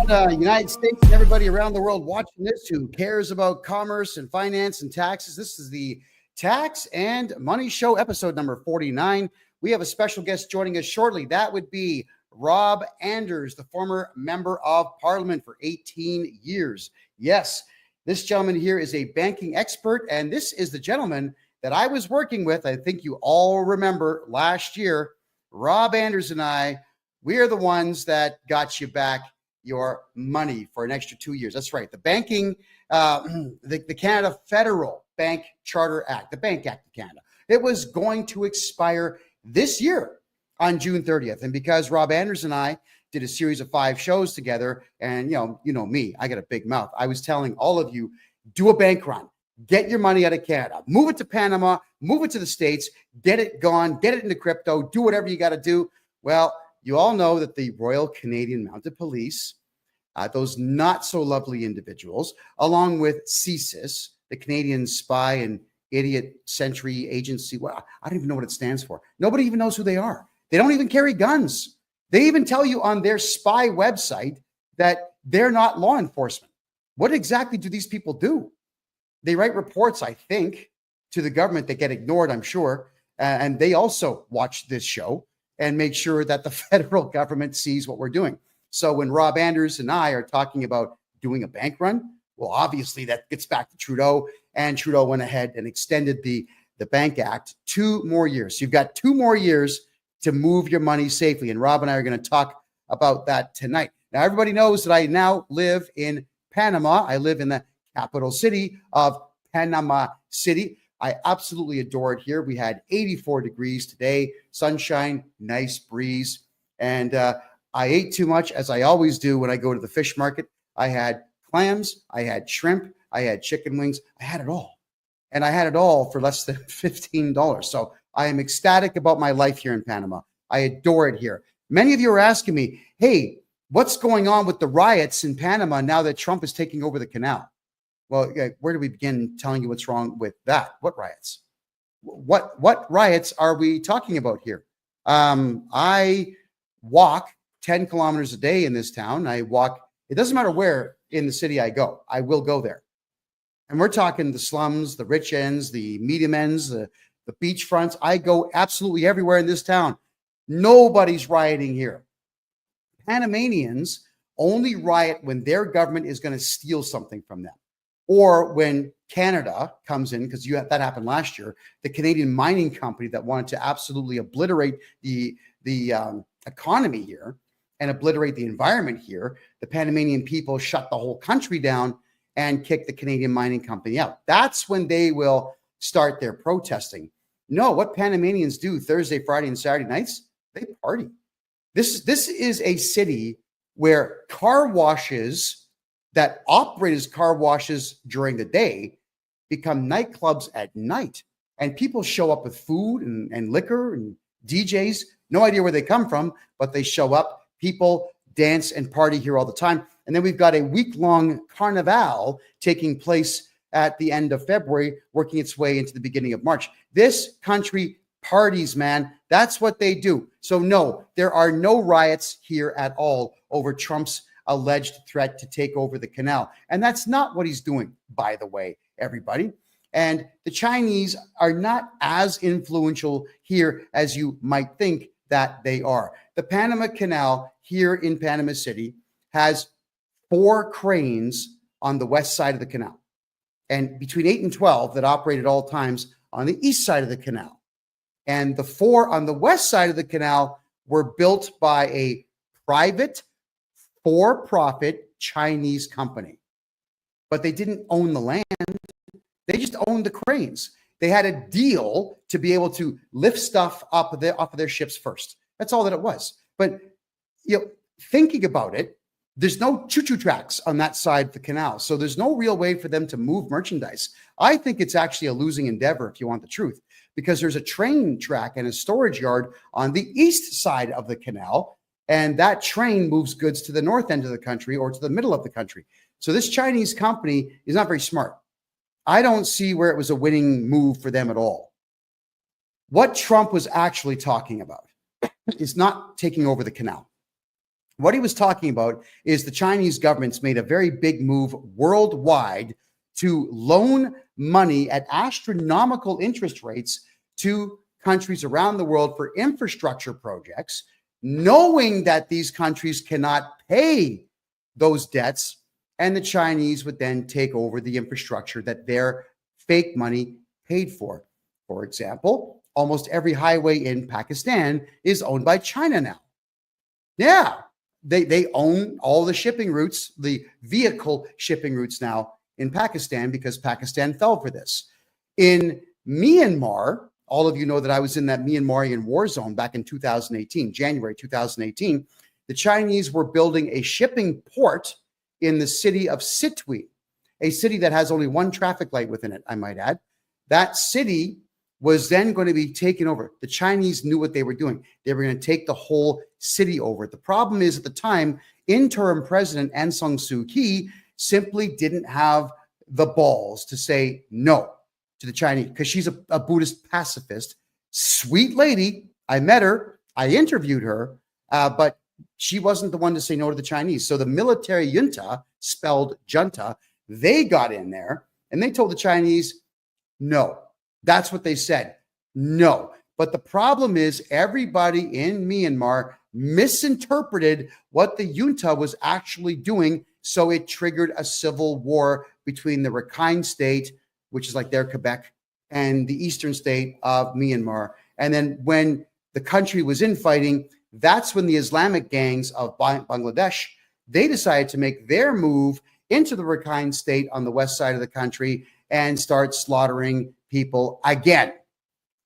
Canada, United States, and everybody around the world watching this who cares about commerce and finance and taxes. This is the Tax and Money Show, episode number 49. We have a special guest joining us shortly. That would be Rob Anders, the former member of Parliament for 18 years. Yes, this gentleman here is a banking expert, and this is the gentleman that I was working with. I think you all remember last year, Rob Anders and I, we are the ones that got you back your money for an extra 2 years. That's right. The banking, the Canada Federal Bank Charter Act, the Bank Act of Canada, it was going to expire this year on June 30th. And because Rob Anders and I did a series of 5 shows together, and you know me, I got a big mouth. I was telling all of you, do a bank run, get your money out of Canada, move it to Panama, move it to the States, get it gone, get it into crypto, do whatever you got to do. Well, you all know that the Royal Canadian Mounted Police, those not so lovely individuals, along with CSIS, the Canadian Spy and Idiot Sentry Agency. Well, I don't even know what it stands for. Nobody even knows who they are. They don't even carry guns. They even tell you on their spy website that they're not law enforcement. What exactly do these people do? They write reports, I think, to the government that get ignored, I'm sure. And they also watch this show and make sure that the federal government sees what we're doing. So when Rob Anders and I are talking about doing a bank run, well, obviously that gets back to Trudeau, and Trudeau went ahead and extended the Bank Act 2 more years. So you've got 2 more years to move your money safely. And Rob and I are going to talk about that tonight. Now, everybody knows that I now live in Panama. I live in the capital city of Panama City. I absolutely adore it here. We had 84 degrees today, sunshine, nice breeze. And I ate too much, as I always do when I go to the fish market. I had clams, I had shrimp, I had chicken wings. I had it all. And I had it all for less than $15. So I am ecstatic about my life here in Panama. I adore it here. Many of you are asking me, hey, what's going on with the riots in Panama now that Trump is taking over the canal? Well, where do we begin telling you what's wrong with that? What riots? What riots are we talking about here? I walk 10 kilometers a day in this town. I walk, it doesn't matter where in the city I go, I will go there. And we're talking the slums, the rich ends, the medium ends, the beach fronts. I go absolutely everywhere in this town. Nobody's rioting here. Panamanians only riot when their government is going to steal something from them, or when Canada comes in, because that happened last year. The Canadian mining company that wanted to absolutely obliterate the economy here and obliterate the environment here, the Panamanian people shut the whole country down and kick the Canadian mining company out. That's when they will start their protesting. No, what Panamanians do Thursday, Friday, and Saturday nights, they party. This is a city where car washes that operate as car washes during the day become nightclubs at night. And people show up with food and liquor and DJs. No idea where they come from, but they show up. People dance and party here all the time. And then we've got a week-long carnival taking place at the end of February, working its way into the beginning of March. This country parties, man. That's what they do. So no, there are no riots here at all over Trump's alleged threat to take over the canal. And that's not what he's doing, by the way, everybody. And the Chinese are not as influential here as you might think that they are. The Panama Canal here in Panama City has 4 cranes on the west side of the canal, and between 8 and 12 that operate at all times on the east side of the canal. And the 4 on the west side of the canal were built by a private, for-profit Chinese company. But they didn't own the land. They just owned the cranes. They had a deal to be able to lift stuff off of their ships first. That's all that it was. But thinking about it, there's no choo-choo tracks on that side of the canal. So there's no real way for them to move merchandise. I think it's actually a losing endeavor, if you want the truth, because there's a train track and a storage yard on the east side of the canal. And that train moves goods to the north end of the country or to the middle of the country. So this Chinese company is not very smart. I don't see where it was a winning move for them at all. What Trump was actually talking about is not taking over the canal. What he was talking about is the Chinese government's made a very big move worldwide to loan money at astronomical interest rates to countries around the world for infrastructure projects, knowing that these countries cannot pay those debts, and the Chinese would then take over the infrastructure that their fake money paid for. For example, almost every highway in Pakistan is owned by China now. Yeah, they own all the shipping routes, the vehicle shipping routes now in Pakistan, because Pakistan fell for this. In Myanmar, all of you know that I was in that Myanmarian war zone back in 2018, January 2018. The Chinese were building a shipping port in the city of Sitwe, a city that has only one traffic light within it, I might add. That city was then going to be taken over. The Chinese knew what they were doing. They were going to take the whole city over. The problem is, at the time, interim president Aung San Suu Kyi simply didn't have the balls to say no to the Chinese, because she's a Buddhist pacifist, sweet lady. I met her, I interviewed her, but she wasn't the one to say no to the Chinese. So the military junta, spelled junta, they got in there and they told the Chinese, no. That's what they said. No. But the problem is, everybody in Myanmar misinterpreted what the junta was actually doing. So it triggered a civil war between the Rakhine state, which is like their Quebec, and the eastern state of Myanmar. And then when the country was infighting, that's when the Islamic gangs of Bangladesh, they decided to make their move into the Rakhine state on the west side of the country and start slaughtering people again,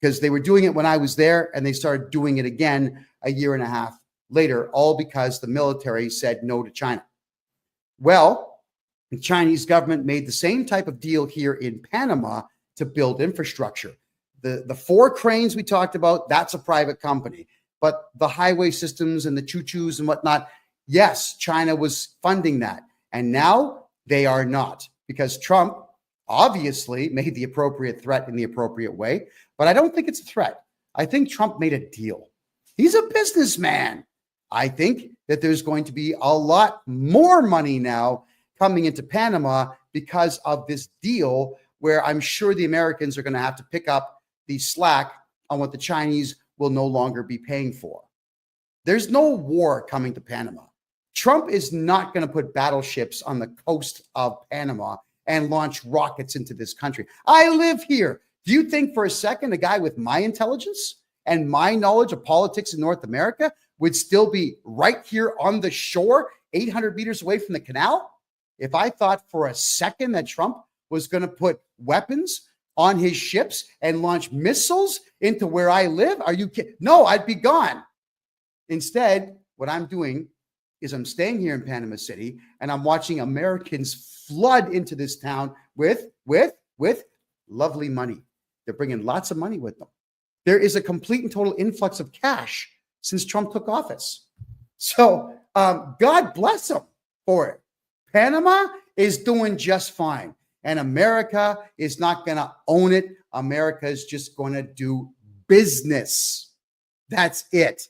because they were doing it when I was there, and they started doing it again a year and a half later, all because the military said no to China. Well, the Chinese government made the same type of deal here in Panama to build infrastructure. The 4 cranes we talked about, that's a private company. But the highway systems and the choo-choos and whatnot, yes, China was funding that. And now they are not, because Trump obviously made the appropriate threat in the appropriate way. But I don't think it's a threat. I think Trump made a deal. He's a businessman. I think that there's going to be a lot more money now coming into Panama because of this deal, where I'm sure the Americans are going to have to pick up the slack on what the Chinese will no longer be paying for. There's no war coming to Panama. Trump is not going to put battleships on the coast of Panama and launch rockets into this country. I live here. Do you think for a second a guy with my intelligence and my knowledge of politics in North America would still be right here on the shore, 800 meters away from the canal? If I thought for a second that Trump was going to put weapons on his ships and launch missiles into where I live, are you kidding? No, I'd be gone. Instead, what I'm doing is I'm staying here in Panama City, and I'm watching Americans flood into this town with lovely money. They're bringing lots of money with them. There is a complete and total influx of cash since Trump took office. So God bless them for it. Panama is doing just fine, and America is not going to own it. America is just going to do business. That's it.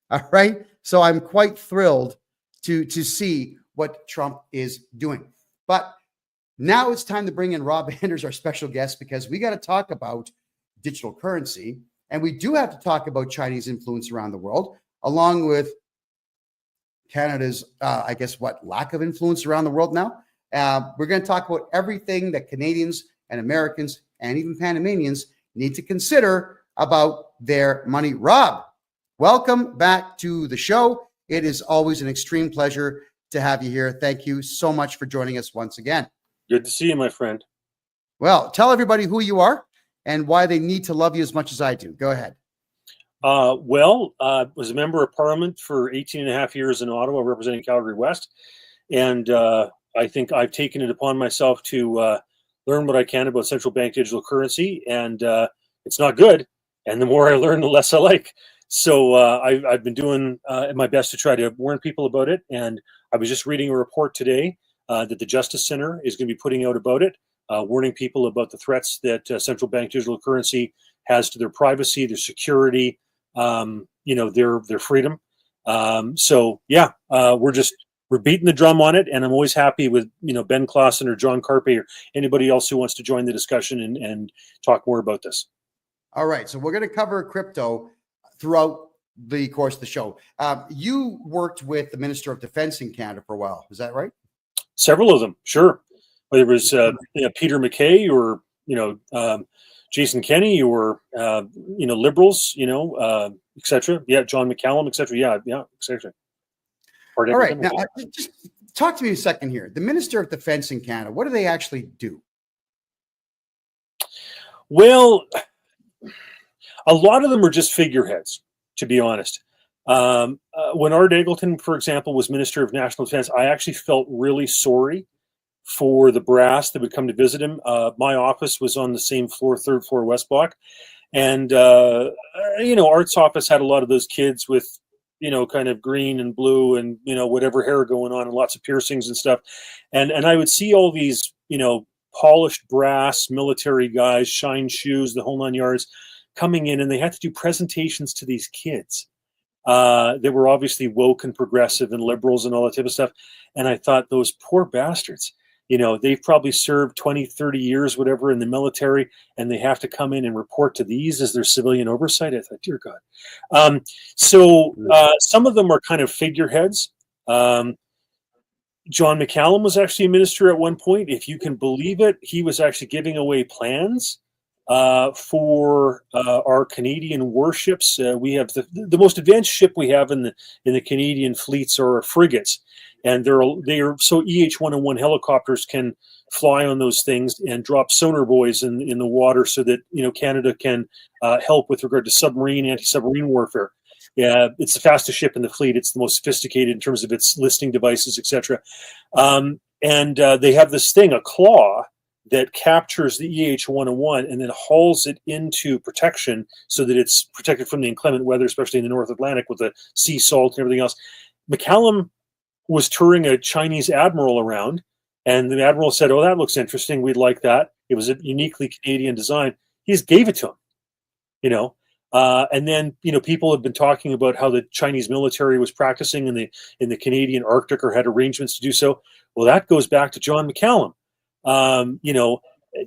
All right. So I'm quite thrilled to see what Trump is doing. But now it's time to bring in Rob Anders, our special guest, because we got to talk about digital currency. And we do have to talk about Chinese influence around the world, along with Canada's, lack of influence around the world now. We're going to talk about everything that Canadians and Americans and even Panamanians need to consider about their money. Rob, welcome back to the show. It is always an extreme pleasure to have you here. Thank you so much for joining us once again. Good to see you, my friend. Well, tell everybody who you are and why they need to love you as much as I do. Go ahead. Was a member of Parliament for 18 and a half years in Ottawa, representing Calgary West. And I think I've taken it upon myself to learn what I can about central bank digital currency. And it's not good. And the more I learn, the less I like. So I've been doing my best to try to warn people about it. And I was just reading a report today that the Justice Center is going to be putting out about it, warning people about the threats that central bank digital currency has to their privacy, their security, their freedom. So yeah, we're beating the drum on it, and I'm always happy with Ben Clausen or John Carpe or anybody else who wants to join the discussion and talk more about this. All right, so we're going to cover crypto throughout the course of the show. You worked with the Minister of Defense in Canada for a while, is that right? Several of them, sure. Whether it was Peter MacKay or Jason Kenney or Liberals, etc. Yeah, John McCallum, etc. Yeah, etc. All right, now just talk to me a second here. The Minister of Defense in Canada, what do they actually do? Well, a lot of them are just figureheads, to be honest. When Art Eggleton, for example, was Minister of National Defense, I actually felt really sorry for the brass that would come to visit him. My office was on the same floor, third floor, West Block. And, Art's office had a lot of those kids with, kind of green and blue and, whatever hair going on and lots of piercings and stuff. And I would see all these, polished brass military guys, shine shoes, the whole 9 yards, coming in, and they had to do presentations to these kids. They were obviously woke and progressive and liberals and all that type of stuff. And I thought, those poor bastards, they've probably served 20, 30 years, whatever, in the military, and they have to come in and report to these as their civilian oversight. I thought, dear God. So some of them are kind of figureheads. John McCallum was actually a minister at one point. If you can believe it, he was actually giving away plans for our Canadian warships. We have the most advanced ship we have in the Canadian fleets are frigates, and they are so EH-101 helicopters can fly on those things and drop sonar buoys in the water so that Canada can help with regard to anti-submarine warfare. Yeah, it's the fastest ship in the fleet. It's the most sophisticated in terms of its listening devices, etc. And they have this thing, a claw, that captures the EH-101 and then hauls it into protection so that it's protected from the inclement weather, especially in the North Atlantic with the sea salt and everything else. McCallum was touring a Chinese admiral around, and the admiral said, "Oh, that looks interesting. We'd like that." It was a uniquely Canadian design. He just gave it to him, and then people have been talking about how the Chinese military was practicing in the Canadian Arctic or had arrangements to do so. Well, that goes back to John McCallum.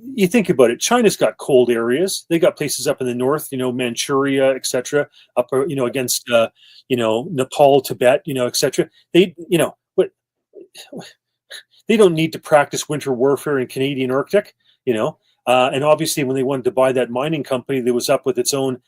You think about it. China's got cold areas. They got places up in the north, Manchuria, etc. Up, against Nepal, Tibet, etc. But they don't need to practice winter warfare in Canadian Arctic, And obviously, when they wanted to buy that mining company that was up with its own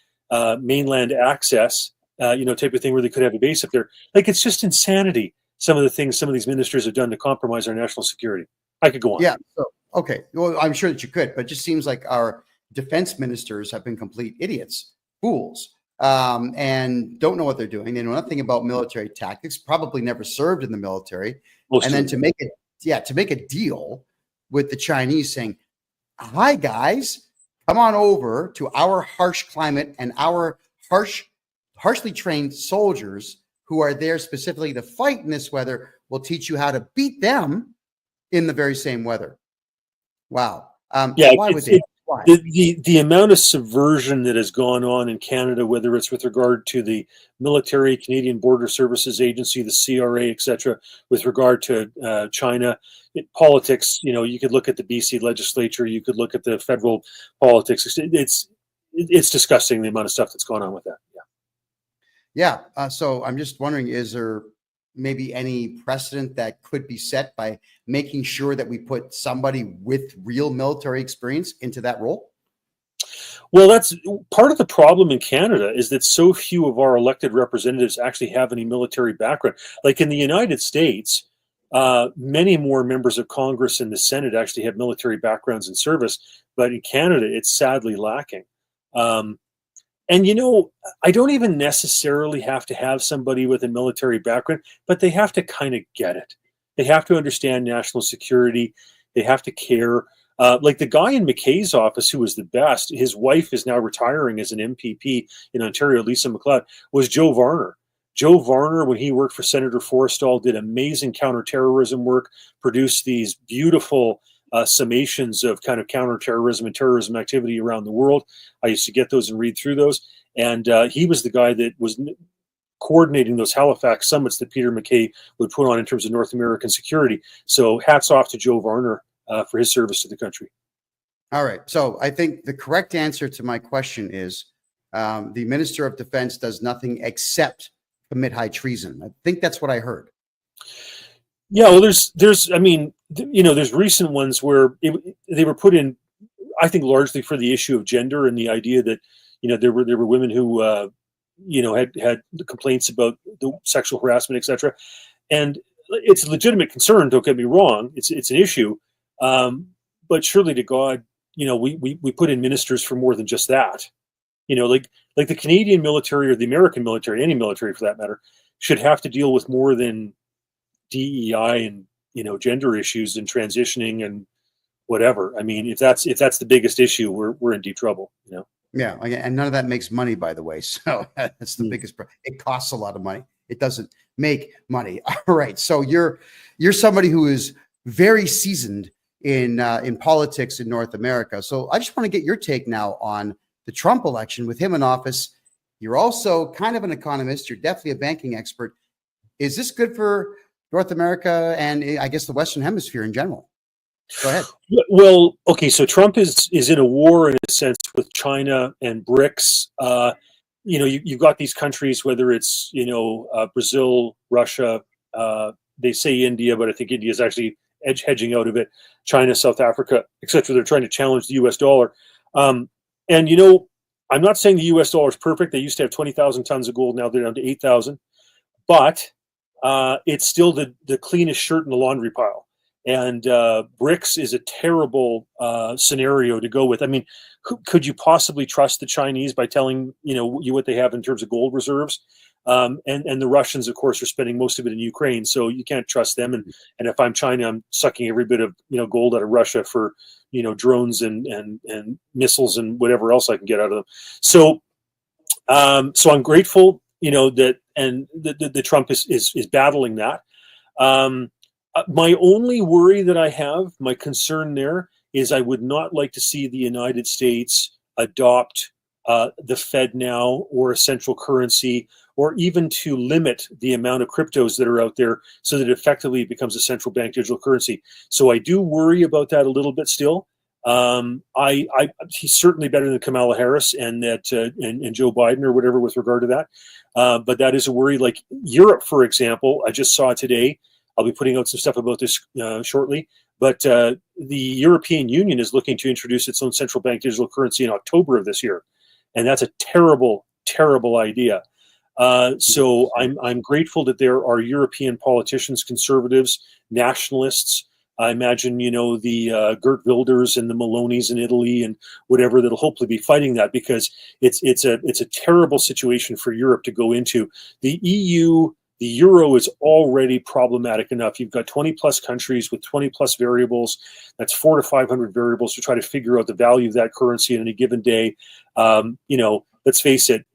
mainland access, type of thing where they could have a base up there. Like, it's just insanity. Some of the things some of these ministers have done to compromise our national security. I could go on. Yeah. So, okay. Well, I'm sure that you could, but it just seems like our defense ministers have been complete idiots, fools, and don't know what they're doing. They know nothing about military tactics, probably never served in the military. And then to make a deal with the Chinese saying, "Hi, guys, come on over to our harsh climate and our harshly trained soldiers who are there specifically to fight in this weather. We'll teach you how to beat them in the very same weather." Wow. Why would they? Why? The amount of subversion that has gone on in Canada, whether it's with regard to the military, Canadian Border Services Agency, the CRA, etc., with regard to China, politics, you could look at the BC legislature, you could look at the federal politics. It's disgusting the amount of stuff that's going on with that. Yeah. So I'm just wondering, is there maybe any precedent that could be set by making sure that we put somebody with real military experience into that role? Well, that's part of the problem in Canada, is that so few of our elected representatives actually have any military background. Like in the United States, many more members of Congress and the Senate actually have military backgrounds in service, but in Canada, it's sadly lacking. And, I don't even necessarily have to have somebody with a military background, but they have to kind of get it. They have to understand national security. They have to care. Like the guy in McKay's office who was the best, his wife is now retiring as an MPP in Ontario, Lisa MacLeod, was Joe Varner. Joe Varner, when he worked for Senator Forrestal, did amazing counterterrorism work, produced these beautiful summations of kind of counterterrorism and terrorism activity around the world. I used to get those and read through those. And he was the guy that was coordinating those Halifax summits that Peter MacKay would put on in terms of North American security. So hats off to Joe Varner for his service to the country. All right. So I think the correct answer to my question is the Minister of Defense does nothing except commit high treason. I think that's what I heard. Yeah, well, there's, I mean, there's recent ones where they were put in, I think, largely for the issue of gender and the idea that, there were women who, had complaints about the sexual harassment, etc. And it's a legitimate concern. Don't get me wrong; it's an issue. But surely to God, we put in ministers for more than just that. Like the Canadian military or the American military, any military for that matter, should have to deal with more than DEI and gender issues and transitioning and whatever. I mean, if that's the biggest issue, we're in deep trouble. Yeah, and none of that makes money, by the way. So that's the biggest problem. It costs a lot of money. It doesn't make money. All right. So you're somebody who is very seasoned in politics in North America. So I just want to get your take now on the Trump election with him in office. You're also kind of an economist. You're definitely a banking expert. Is this good for North America and I guess the Western Hemisphere in general? Go ahead. Well, okay, so Trump is in a war in a sense with China and BRICS. You've got these countries, whether it's Brazil, Russia, they say India, but I think India is actually hedging out of it. China, South Africa, etc. They're trying to challenge the U.S. dollar. And I'm not saying the U.S. dollar is perfect. They used to have 20,000 tons of gold. Now they're down to 8,000. But it's still the cleanest shirt in the laundry pile. And BRICS is a terrible scenario to go with. I mean, could you possibly trust the Chinese by telling you what they have in terms of gold reserves? And the Russians, of course, are spending most of it in Ukraine, so you can't trust them. And if I'm China, I'm sucking every bit of gold out of Russia for drones and missiles and whatever else I can get out of them. So I'm grateful that the Trump is battling that. My only worry that I have, my concern there, is I would not like to see the United States adopt the Fed now or a central currency, or even to limit the amount of cryptos that are out there so that effectively it becomes a central bank digital currency. So I do worry about that a little bit still. He's certainly better than Kamala Harris and Joe Biden or whatever with regard to that. But that is a worry. Like Europe, for example, I just saw today. I'll be putting out some stuff about this shortly. But the European Union is looking to introduce its own central bank digital currency in October of this year, and that's a terrible, terrible idea. So I'm grateful that there are European politicians, conservatives, nationalists. I imagine the Geert Wilders and the Melonis in Italy and whatever that'll hopefully be fighting that, because it's a terrible situation for Europe to go into. The EU. The euro is already problematic enough. You've got 20 plus countries with 20 plus variables. That's 400 to 500 variables to try to figure out the value of that currency on any given day. Let's face it,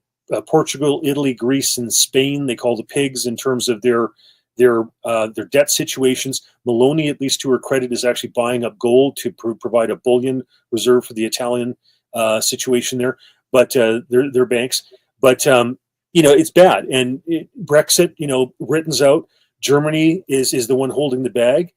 Portugal, Italy, Greece, and Spain, they call the pigs in terms of their debt situations. Meloni, at least to her credit, is actually buying up gold to provide a bullion reserve for the Italian situation there. But their banks. But it's bad. And Brexit, Britain's out. Germany is the one holding the bag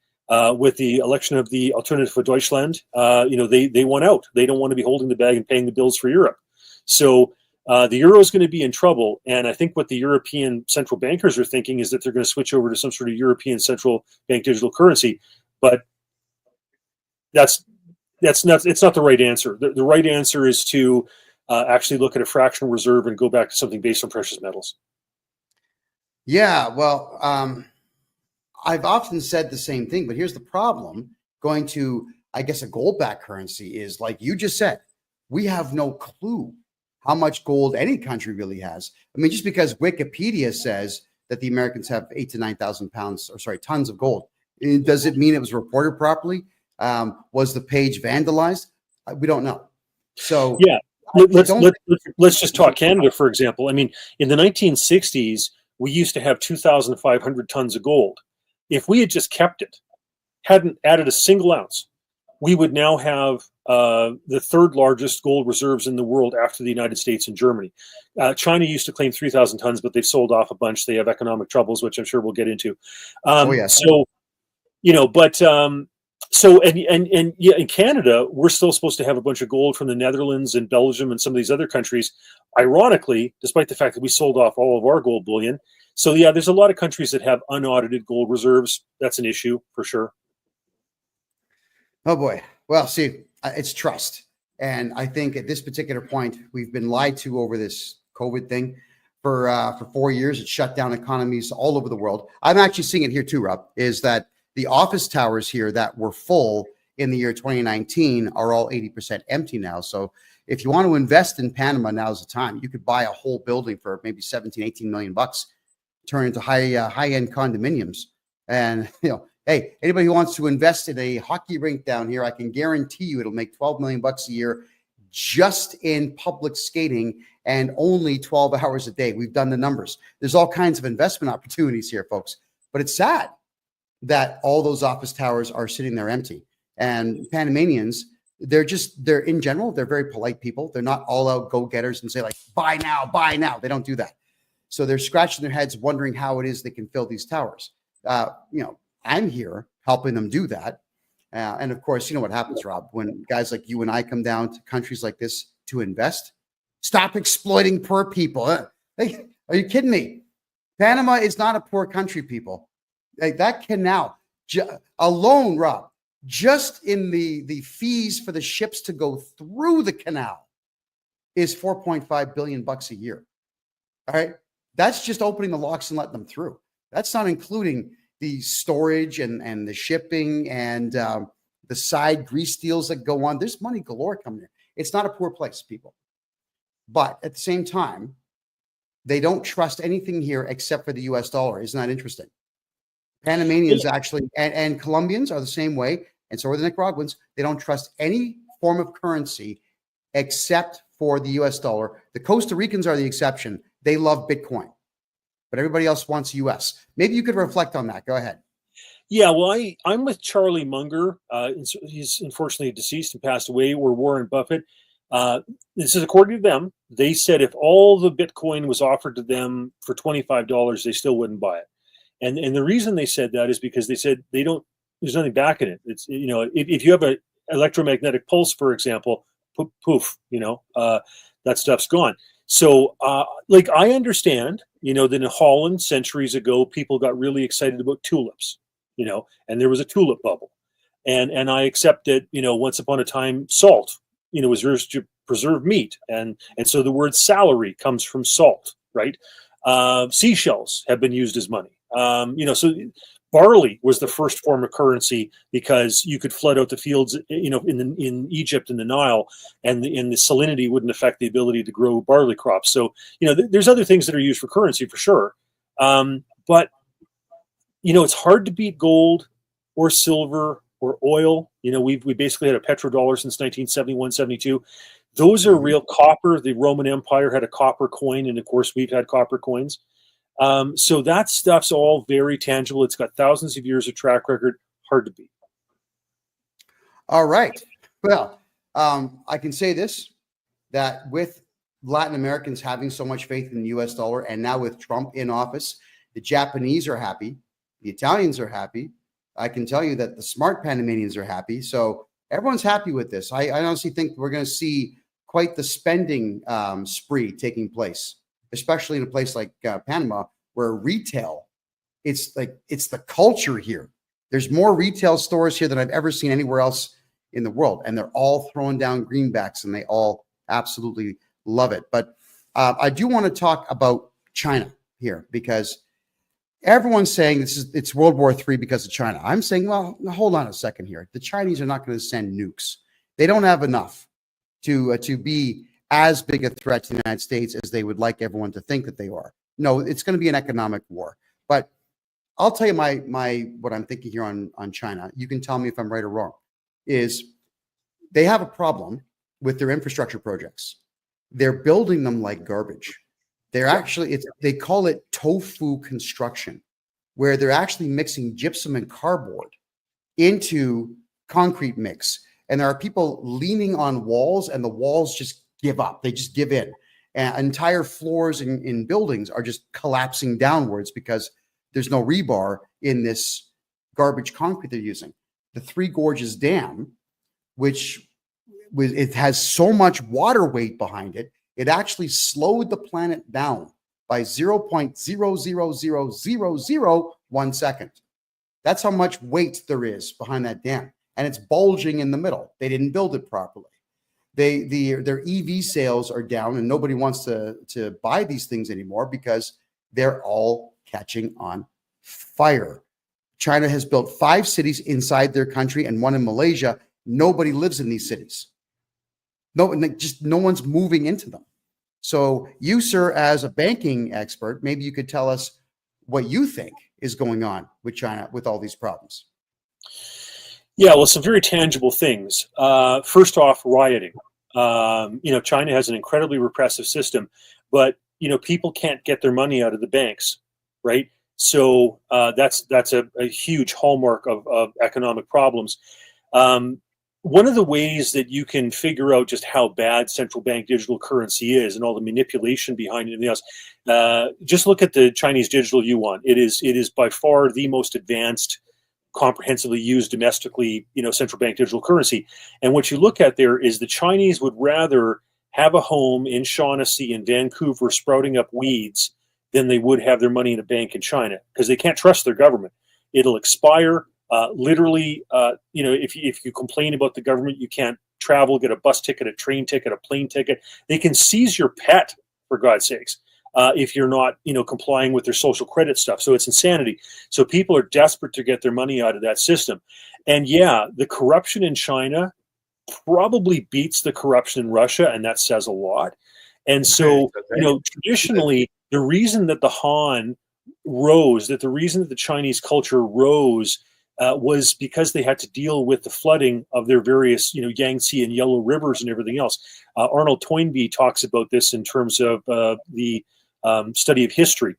with the election of the Alternative for Deutschland. They want out. They don't want to be holding the bag and paying the bills for Europe. So the euro is going to be in trouble. And I think what the European central bankers are thinking is that they're going to switch over to some sort of European central bank digital currency. But it's not the right answer. The right answer is to actually look at a fractional reserve and go back to something based on precious metals. Yeah, well, I've often said the same thing, but here's the problem. Going to, I guess, a gold-backed currency is, like you just said, we have no clue how much gold any country really has. I mean, just because Wikipedia says that the Americans have 8,000 to 9,000 tons of gold, does it mean it was reported properly? Was the page vandalized? We don't know. So yeah. Let's just talk Canada, for example. I mean, in the 1960s, we used to have 2,500 tons of gold. If we had just kept it, hadn't added a single ounce, we would now have the third largest gold reserves in the world after the United States and Germany. China used to claim 3,000 tons, but they've sold off a bunch. They have economic troubles, which I'm sure we'll get into. Oh yes. So, so yeah, in Canada, we're still supposed to have a bunch of gold from the Netherlands and Belgium and some of these other countries. Ironically, despite the fact that we sold off all of our gold bullion. So yeah, there's a lot of countries that have unaudited gold reserves. That's an issue for sure. Oh boy. Well, see, it's trust. And I think at this particular point, we've been lied to over this COVID thing for 4 years. It shut down economies all over the world. I'm actually seeing it here too, Rob, is that the office towers here that were full in the year 2019 are all 80% empty now. So if you want to invest in Panama, now's the time. You could buy a whole building for maybe 17, 18 million bucks, turn into high-end condominiums. And, hey, anybody who wants to invest in a hockey rink down here, I can guarantee you it'll make 12 million bucks a year just in public skating and only 12 hours a day. We've done the numbers. There's all kinds of investment opportunities here, folks. But it's sad that all those office towers are sitting there empty. And Panamanians, they're in general, they're very polite people. They're not all out go-getters and say like, buy now, buy now. They don't do that. So they're scratching their heads wondering how it is they can fill these towers. I'm here helping them do that. And of course, you know what happens, Rob, when guys like you and I come down to countries like this to invest, stop exploiting poor people. Hey, are you kidding me? Panama is not a poor country, people. Like that canal alone, Rob, just in the fees for the ships to go through the canal is 4.5 billion bucks a year. All right. That's just opening the locks and letting them through. That's not including the storage and the shipping and the side grease deals that go on. There's money galore coming here. It's not a poor place, people. But at the same time, they don't trust anything here except for the US dollar. Isn't that interesting? Panamanians actually, and Colombians are the same way, and so are the Nicaraguans. They don't trust any form of currency except for the US dollar. The Costa Ricans are the exception. They love Bitcoin, but everybody else wants US. Maybe you could reflect on that. Go ahead. Yeah, well, I'm with Charlie Munger. He's unfortunately deceased and passed away, or Warren Buffett. This is according to them. They said if all the Bitcoin was offered to them for $25, they still wouldn't buy it. And the reason they said that is because they said there's nothing back in it. It's, if you have an electromagnetic pulse, for example, poof, that stuff's gone. So, I understand, that in Holland centuries ago, people got really excited about tulips, and there was a tulip bubble. And I accept that, once upon a time, salt, was used to preserve meat. And so the word salary comes from salt, right? Seashells have been used as money. So barley was the first form of currency because you could flood out the fields, in Egypt in the Nile, and the salinity wouldn't affect the ability to grow barley crops. So, there's other things that are used for currency for sure. But, it's hard to beat gold or silver or oil. We basically had a petrodollar since 1971, 72. Those are real. Copper. The Roman Empire had a copper coin, and of course we've had copper coins. So that stuff's all very tangible. It's got thousands of years of track record. Hard to beat. All right. Well, I can say this, that with Latin Americans having so much faith in the US dollar, and now with Trump in office, the Japanese are happy. The Italians are happy. I can tell you that the smart Panamanians are happy. So everyone's happy with this. I honestly think we're going to see quite the spending spree taking place, especially in a place like Panama, where retail, it's the culture here. There's more retail stores here than I've ever seen anywhere else in the world. And they're all throwing down greenbacks and they all absolutely love it. But I do want to talk about China here, because everyone's saying it's World War III because of China. I'm saying, well, hold on a second here. The Chinese are not going to send nukes. They don't have enough to be as big a threat to the United States as they would like everyone to think that they are. No, it's going to be an economic war. But I'll tell you what I'm thinking here on China. You can tell me if I'm right or wrong. Is they have a problem with their infrastructure projects. They're building them like garbage. They're actually, they call it tofu construction, where they're actually mixing gypsum and cardboard into concrete mix. and there are people leaning on walls, and the walls just give up. They just give in. And entire floors in buildings are just collapsing downwards because there's no rebar in this garbage concrete they're using. The Three Gorges Dam, which it has so much water weight behind it, it actually slowed the planet down by 0.0000001 second. That's how much weight there is behind that dam. And it's bulging in the middle. They didn't build it properly. Their EV sales are down, and nobody wants to buy these things anymore because they're all catching on fire. China has built 5 cities inside their country and 1 in Malaysia. Nobody lives in these cities. No one's moving into them. So you, sir, as a banking expert, maybe you could tell us what you think is going on with China with all these problems. Yeah, well, some very tangible things. First off, rioting. China has an incredibly repressive system, but people can't get their money out of the banks, right? So that's a huge hallmark of economic problems. One of the ways that you can figure out just how bad central bank digital currency is and all the manipulation behind it and everything else, just look at the Chinese digital yuan. It is by far the most advanced, comprehensively used domestically, central bank digital currency. And what you look at there is the Chinese would rather have a home in Shaughnessy in Vancouver sprouting up weeds than they would have their money in a bank in China, because they can't trust their government. It'll expire. Literally, if you complain about the government, you can't travel, get a bus ticket, a train ticket, a plane ticket. They can seize your pet, for God's sakes, if you're not, complying with their social credit stuff. So it's insanity. So people are desperate to get their money out of that system. And yeah, the corruption in China probably beats the corruption in Russia, and that says a lot. And so, traditionally, the reason that the Han rose, that the reason that the Chinese culture rose, was because they had to deal with the flooding of their various, Yangtze and Yellow Rivers and everything else. Arnold Toynbee talks about this in terms of the study of history.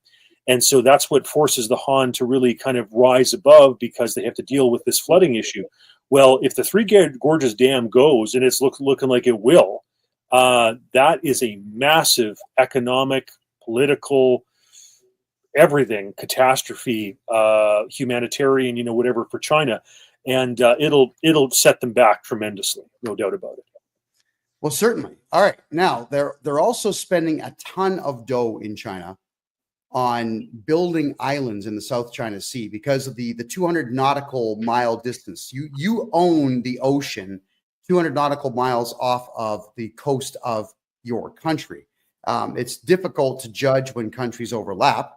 And so that's what forces the Han to really kind of rise above, because they have to deal with this flooding issue. Well, if the Three Gorges Dam goes, and it's looking like it will, that is a massive economic, political, everything catastrophe, humanitarian, whatever for China, and it'll set them back tremendously, no doubt about it. Well, certainly. All right, now they're also spending a ton of dough in China on building islands in the South China Sea because of the 200 nautical mile distance. You own the ocean 200 nautical miles off of the coast of your country. It's difficult to judge when countries overlap.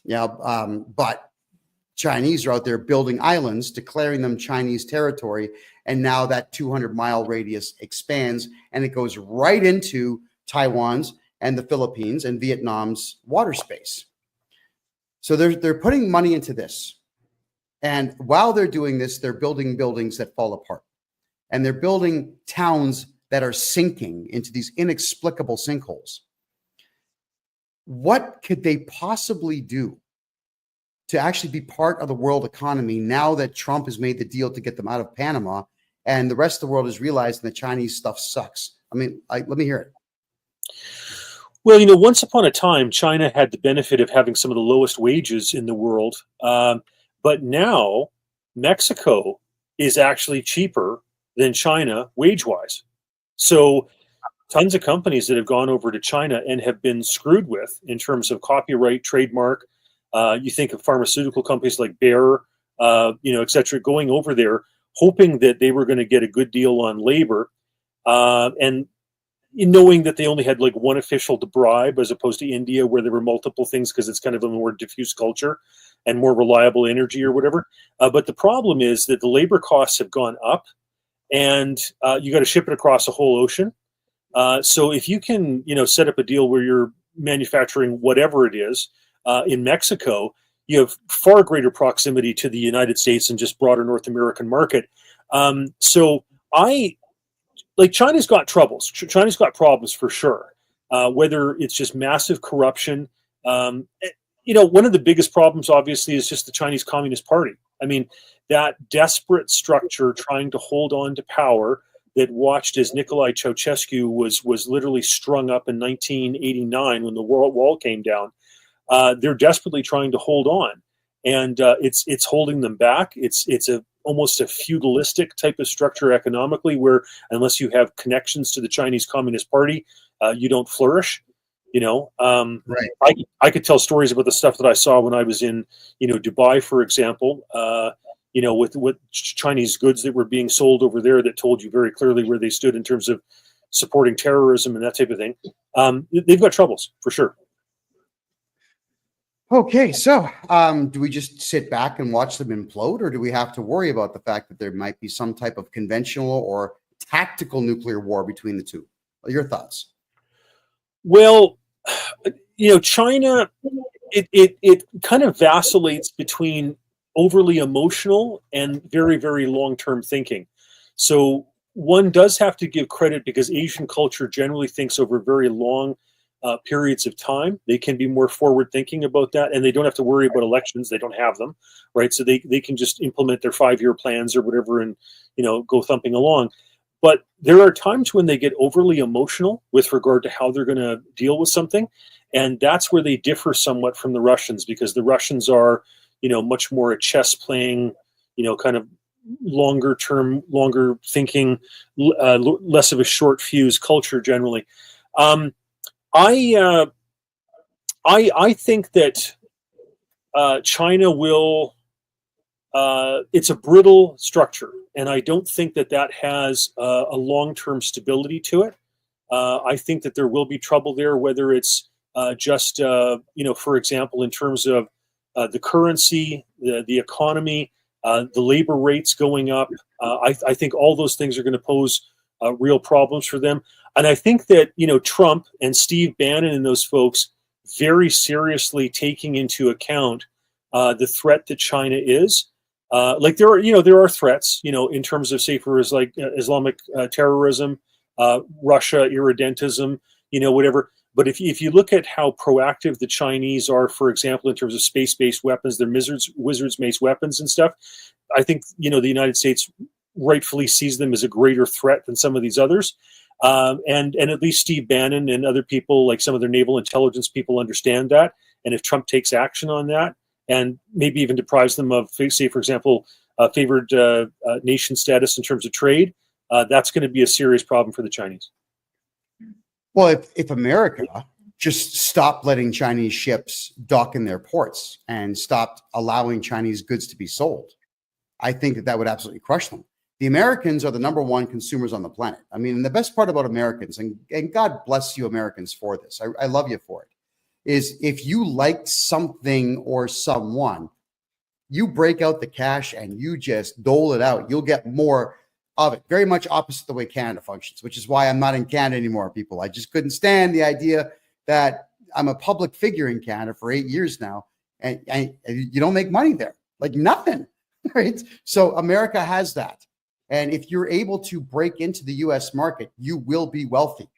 But Chinese are out there building islands, declaring them Chinese territory, and now that 200-mile radius expands, and it goes right into Taiwan's and the Philippines and Vietnam's water space. So they're putting money into this, and while they're doing this, they're building buildings that fall apart, and they're building towns that are sinking into these inexplicable sinkholes. What could they possibly do to actually be part of the world economy now that Trump has made the deal to get them out of Panama, and the rest of the world is realizing the Chinese stuff sucks? I mean, let me hear it. Well, once upon a time, China had the benefit of having some of the lowest wages in the world. But now Mexico is actually cheaper than China wage-wise. So tons of companies that have gone over to China and have been screwed with in terms of copyright, trademark. You think of pharmaceutical companies like Bayer, et cetera, going over there, hoping that they were going to get a good deal on labor, and knowing that they only had like one official to bribe, as opposed to India, where there were multiple things, because it's kind of a more diffuse culture and more reliable energy or whatever. But the problem is that the labor costs have gone up, and you got to ship it across a whole ocean. So if you can, set up a deal where you're manufacturing whatever it is in Mexico, you have far greater proximity to the United States and just broader North American market. China's got troubles. China's got problems for sure. Whether it's just massive corruption. One of the biggest problems, obviously, is just the Chinese Communist Party. I mean, that desperate structure trying to hold on to power that watched as Nicolae Ceausescu was literally strung up in 1989 when the wall came down. They're desperately trying to hold on, and it's holding them back. It's almost a feudalistic type of structure economically, where unless you have connections to the Chinese Communist Party, you don't flourish. Right. I could tell stories about the stuff that I saw when I was in, Dubai, for example. With Chinese goods that were being sold over there that told you very clearly where they stood in terms of supporting terrorism and that type of thing. They've got troubles for sure. Okay, so do we just sit back and watch them implode, or do we have to worry about the fact that there might be some type of conventional or tactical nuclear war between the two? What are your thoughts? Well, China, it kind of vacillates between overly emotional and very, very long-term thinking. So one does have to give credit, because Asian culture generally thinks over very long periods of time. They can be more forward-thinking about that, and they don't have to worry about elections. They don't have them, right? So they can just implement their 5-year plans or whatever and, go thumping along. But there are times when they get overly emotional with regard to how they're going to deal with something. And that's where they differ somewhat from the Russians, because the Russians are, much more a chess playing, kind of longer term, longer thinking, less of a short fuse culture generally. I think that China will. It's a brittle structure, and I don't think that has a long-term stability to it. I think that there will be trouble there, whether it's just, for example, in terms of the currency, the economy, the labor rates going up. I think all those things are going to pose real problems for them. And I think that, Trump and Steve Bannon and those folks very seriously taking into account the threat that China is. There are threats, in terms of, say, for Islamic terrorism, Russia, irredentism, whatever. But if you look at how proactive the Chinese are, for example, in terms of space-based weapons, their wizards-based weapons and stuff, I think, the United States rightfully sees them as a greater threat than some of these others. And at least Steve Bannon and other people, like some of their naval intelligence people, understand that. And if Trump takes action on that, and maybe even deprives them of, say, for example, favored nation status in terms of trade, that's going to be a serious problem for the Chinese. Well, if America just stopped letting Chinese ships dock in their ports and stopped allowing Chinese goods to be sold, I think that would absolutely crush them. The Americans are the number one consumers on the planet. I mean, the best part about Americans, and God bless you Americans for this, I love you for it, is if you like something or someone, you break out the cash and you just dole it out. You'll get more of it. Very much opposite the way Canada functions, which is why I'm not in Canada anymore, people. I just couldn't stand the idea that I'm a public figure in Canada for 8 years now, and you don't make money there, like nothing, right? So America has that. And if you're able to break into the US market, you will be wealthy,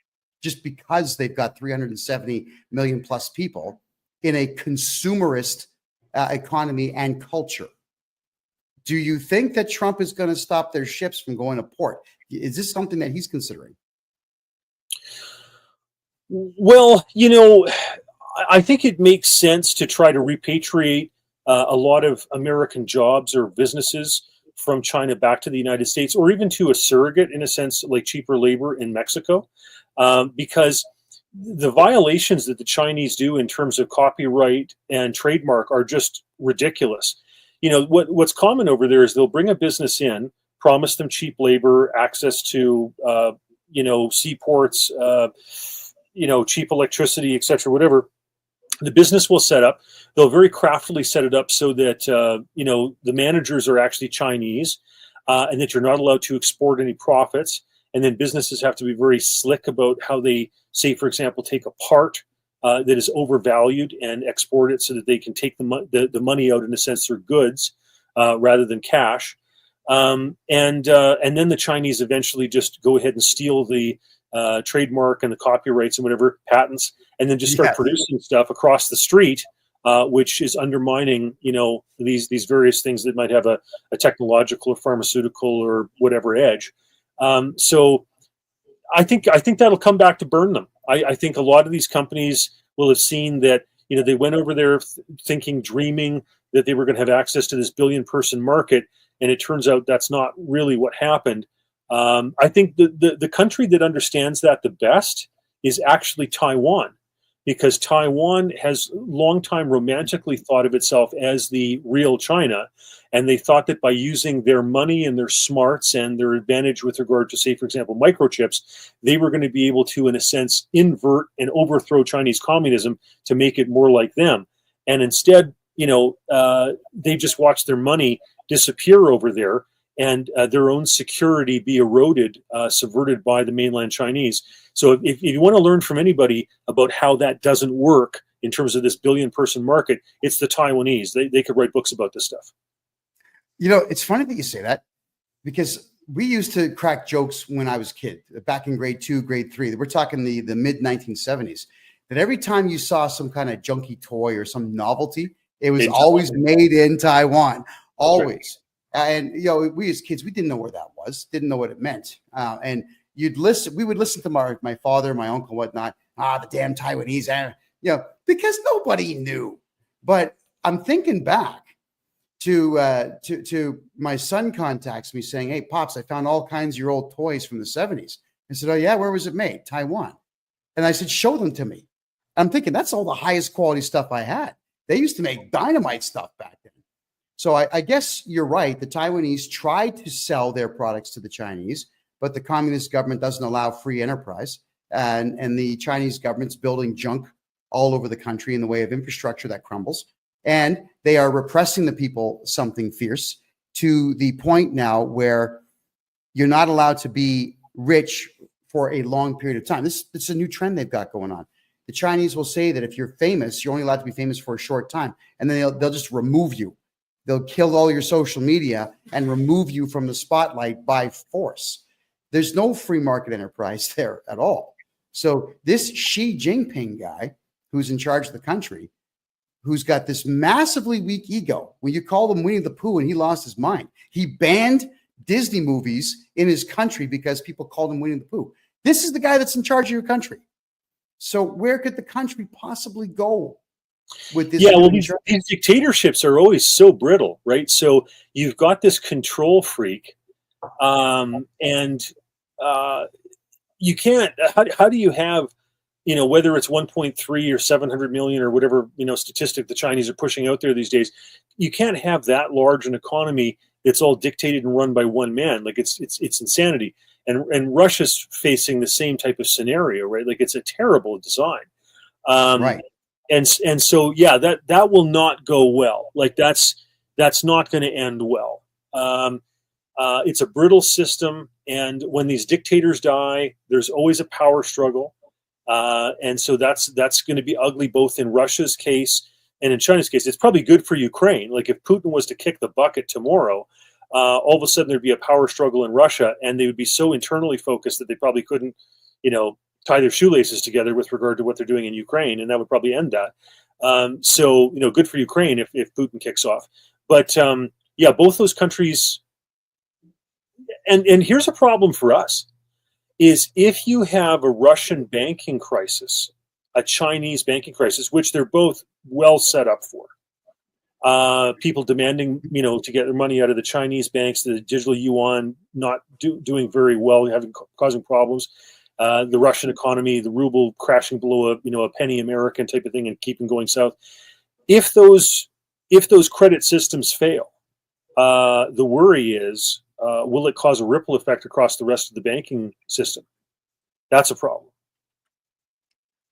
just because they've got 370 million plus people in a consumerist economy and culture. Do you think that Trump is going to stop their ships from going to port? Is this something that he's considering? Well, I think it makes sense to try to repatriate a lot of American jobs or businesses from China back to the United States, or even to a surrogate, in a sense, like cheaper labor in Mexico, because the violations that the Chinese do in terms of copyright and trademark are just ridiculous. What's common over there is they'll bring a business in, promise them cheap labor, access to, seaports, cheap electricity, etc., whatever. The business will set up. They'll very craftily set it up so that, the managers are actually Chinese, and that you're not allowed to export any profits. And then businesses have to be very slick about how they, say, for example, take a part that is overvalued and export it so that they can take the money out, in a sense, through goods rather than cash. And then the Chinese eventually just go ahead and steal the trademark and the copyrights and whatever patents, and then just start producing stuff across the street which is undermining, these various things that might have a technological or pharmaceutical or whatever edge. So I think that'll come back to burn them. I think a lot of these companies will have seen that, they went over there dreaming that they were going to have access to this billion-person market, and it turns out that's not really what happened. I think the country that understands that the best is actually Taiwan, because Taiwan has long time romantically thought of itself as the real China, and they thought that by using their money and their smarts and their advantage with regard to, say, for example, microchips, they were going to be able to, in a sense, invert and overthrow Chinese communism to make it more like them. And instead, they just watched their money disappear over there, and their own security be eroded, subverted by the mainland Chinese. So if you want to learn from anybody about how that doesn't work in terms of this billion-person market, it's the Taiwanese. They could write books about this stuff. It's funny that you say that, because we used to crack jokes when I was a kid, back in grade 2, grade 3. We're talking the mid-1970s, that every time you saw some kind of junky toy or some novelty, it was always made in Taiwan, always. Right. And, we as kids, we didn't know where that was, didn't know what it meant. And we would listen to my father, my uncle, whatnot. The damn Taiwanese, because nobody knew. But I'm thinking back to my son contacts me saying, "Hey, Pops, I found all kinds of your old toys from the 70s. I said, "Oh yeah, where was it made?" "Taiwan." And I said, "Show them to me." I'm thinking that's all the highest quality stuff I had. They used to make dynamite stuff back then. So I guess you're right. The Taiwanese tried to sell their products to the Chinese, but the communist government doesn't allow free enterprise. And the Chinese government's building junk all over the country in the way of infrastructure that crumbles. And they are repressing the people something fierce, to the point now where you're not allowed to be rich for a long period of time. It's a new trend they've got going on. The Chinese will say that if you're famous, you're only allowed to be famous for a short time, and then they'll just remove you. They'll kill all your social media and remove you from the spotlight by force. There's no free market enterprise there at all. So this Xi Jinping guy, who's in charge of the country, who's got this massively weak ego. When you call him Winnie the Pooh and he lost his mind, he banned Disney movies in his country because people called him Winnie the Pooh. This is the guy that's in charge of your country. So where could the country possibly go with this? Yeah, well, these dictatorships are always so brittle, right? So you've got this control freak, and you can't. How do you have, whether it's 1.3 or 700 million or whatever statistic the Chinese are pushing out there these days? You can't have that large an economy that's all dictated and run by one man. Like it's insanity. And Russia's facing the same type of scenario, right? Like it's a terrible design. Right. And so, yeah, that will not go well. Like that's not going to end well. It's a brittle system. And when these dictators die, there's always a power struggle. And so that's going to be ugly, both in Russia's case and in China's case. It's probably good for Ukraine. Like if Putin was to kick the bucket tomorrow, all of a sudden there'd be a power struggle in Russia, and they would be so internally focused that they probably couldn't, tie their shoelaces together with regard to what they're doing in Ukraine, and that would probably end that. So, good for Ukraine if Putin kicks off. But yeah, both those countries. And here's a problem for us: is if you have a Russian banking crisis, a Chinese banking crisis, which they're both well set up for. People demanding, to get their money out of the Chinese banks, the digital yuan not doing very well, causing problems. The Russian economy, the ruble crashing below a penny American type of thing and keeping going south. If those credit systems fail, the worry is, will it cause a ripple effect across the rest of the banking system? That's a problem.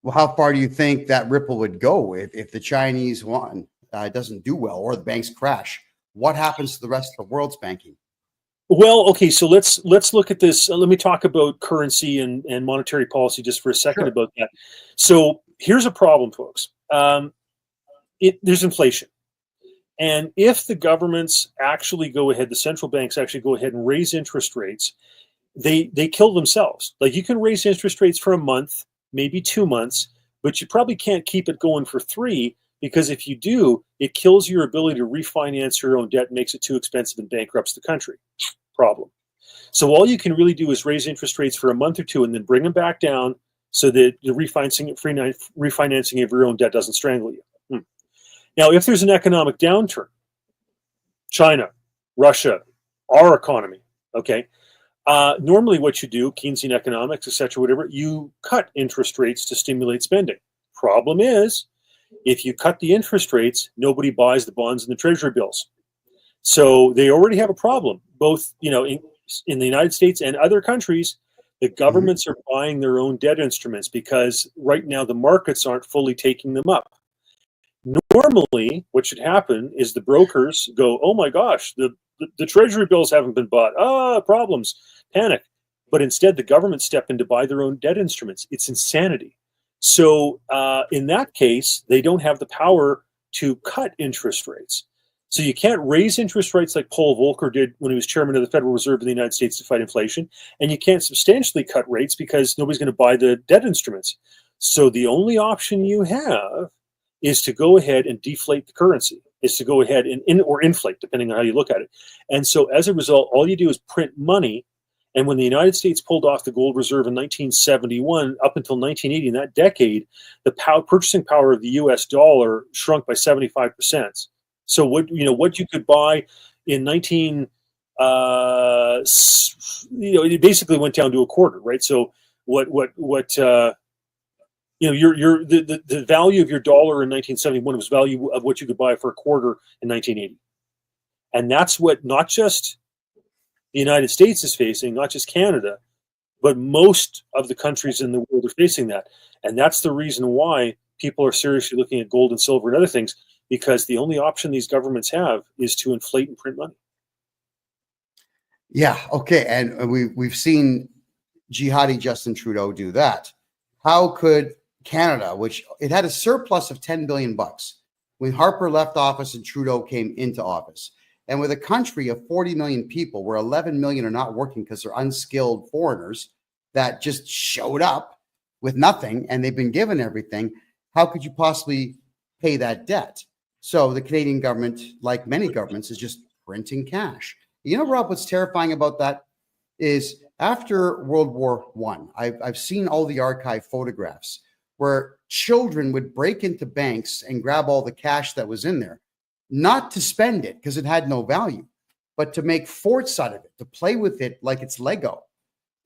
Well, how far do you think that ripple would go if the Chinese one doesn't do well or the banks crash? What happens to the rest of the world's banking? Well, okay, so let's look at this. Let me talk about currency and monetary policy just for a second. Sure. About that. So here's a problem, folks. There's inflation. And if the governments actually go ahead, the central banks actually go ahead and raise interest rates, they kill themselves. Like you can raise interest rates for a month, maybe 2 months, but you probably can't keep it going for 3, because if you do, it kills your ability to refinance your own debt, makes it too expensive, and bankrupts the country. Problem. So all you can really do is raise interest rates for a month or two and then bring them back down so that the refinancing of your own debt doesn't strangle you. Now, if there's an economic downturn, China, Russia, our economy, okay, normally what you do, Keynesian economics, etc., whatever, you cut interest rates to stimulate spending. Problem is, if you cut the interest rates, nobody buys the bonds and the treasury bills. So they already have a problem, both in the United States and other countries. The governments are buying their own debt instruments because right now the markets aren't fully taking them up. Normally, what should happen is the brokers go, oh my gosh, the treasury bills haven't been bought. Problems, panic. But instead, the governments step in to buy their own debt instruments. It's insanity. So in that case, they don't have the power to cut interest rates. So you can't raise interest rates like Paul Volcker did when he was chairman of the Federal Reserve in the United States to fight inflation. And you can't substantially cut rates because nobody's going to buy the debt instruments. So the only option you have is to go ahead and deflate the currency, is to go ahead and or inflate, depending on how you look at it. And so as a result, all you do is print money. And when the United States pulled off the gold reserve in 1971, up until 1980, in that decade, the purchasing power of the U.S. dollar shrunk by 75%. So what you could buy in it basically went down to a quarter, right? So the value of your dollar in 1971 was value of what you could buy for a quarter in 1980. And that's what not just the United States is facing, not just Canada, but most of the countries in the world are facing that. And that's the reason why people are seriously looking at gold and silver and other things, because the only option these governments have is to inflate and print money. Yeah, okay. And we've seen jihadi Justin Trudeau do that. How could Canada, which it had a surplus of $10 billion when Harper left office and Trudeau came into office, and with a country of 40 million people where 11 million are not working because they're unskilled foreigners that just showed up with nothing and they've been given everything, how could you possibly pay that debt? So the Canadian government, like many governments, is just printing cash. You know, Rob, what's terrifying about that is after World War I, I've seen all the archive photographs where children would break into banks and grab all the cash that was in there, not to spend it because it had no value, but to make forts out of it, to play with it like it's Lego.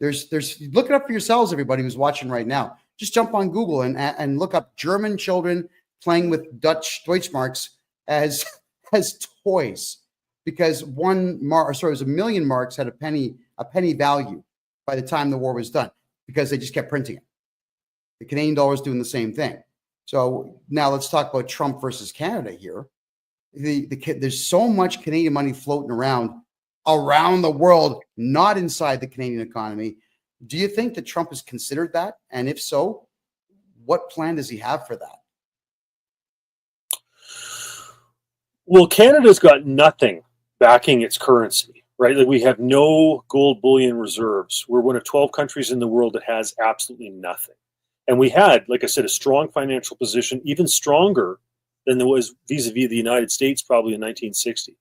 There's look it up for yourselves, everybody who's watching right now. Just jump on Google and look up German children playing with Deutschmarks as toys, because it was a million marks had a penny value by the time the war was done, because they just kept printing it. The Canadian dollar is doing the same thing. So now let's talk about Trump versus Canada here. There's so much Canadian money floating around the world, not inside the Canadian economy. Do you think that Trump has considered that? And if so, what plan does he have for that? Well, Canada's got nothing backing its currency, right? Like, we have no gold bullion reserves. We're one of 12 countries in the world that has absolutely nothing. And we had, like I said, a strong financial position, even stronger than there was vis-a-vis the United States probably in 1960.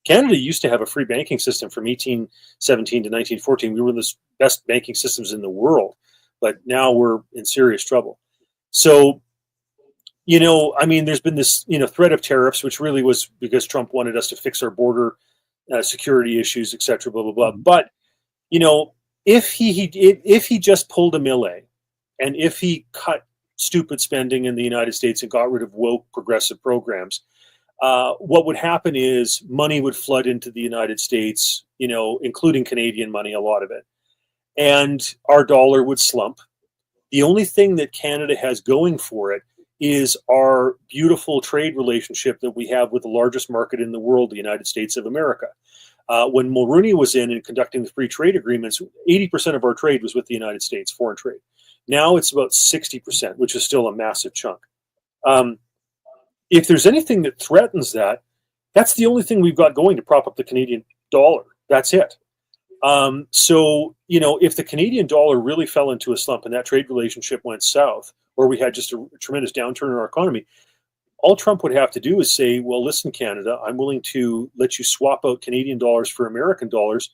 Canada used to have a free banking system from 1817 to 1914. We were the best banking systems in the world, but now we're in serious trouble. So, there's been this, threat of tariffs, which really was because Trump wanted us to fix our border security issues, et cetera, blah, blah, blah. But, if he just pulled a Millet, and if he cut stupid spending in the United States and got rid of woke progressive programs, what would happen is money would flood into the United States, including Canadian money, a lot of it. And our dollar would slump. The only thing that Canada has going for it is our beautiful trade relationship that we have with the largest market in the world, the United States of America. When Mulroney was in and conducting the free trade agreements, 80% of our trade was with the United States, foreign trade. Now it's about 60%, which is still a massive chunk. If there's anything that threatens that, that's the only thing we've got going to prop up the Canadian dollar. That's it. So, if the Canadian dollar really fell into a slump and that trade relationship went south, or we had just a tremendous downturn in our economy, all Trump would have to do is say, well, listen, Canada, I'm willing to let you swap out Canadian dollars for American dollars.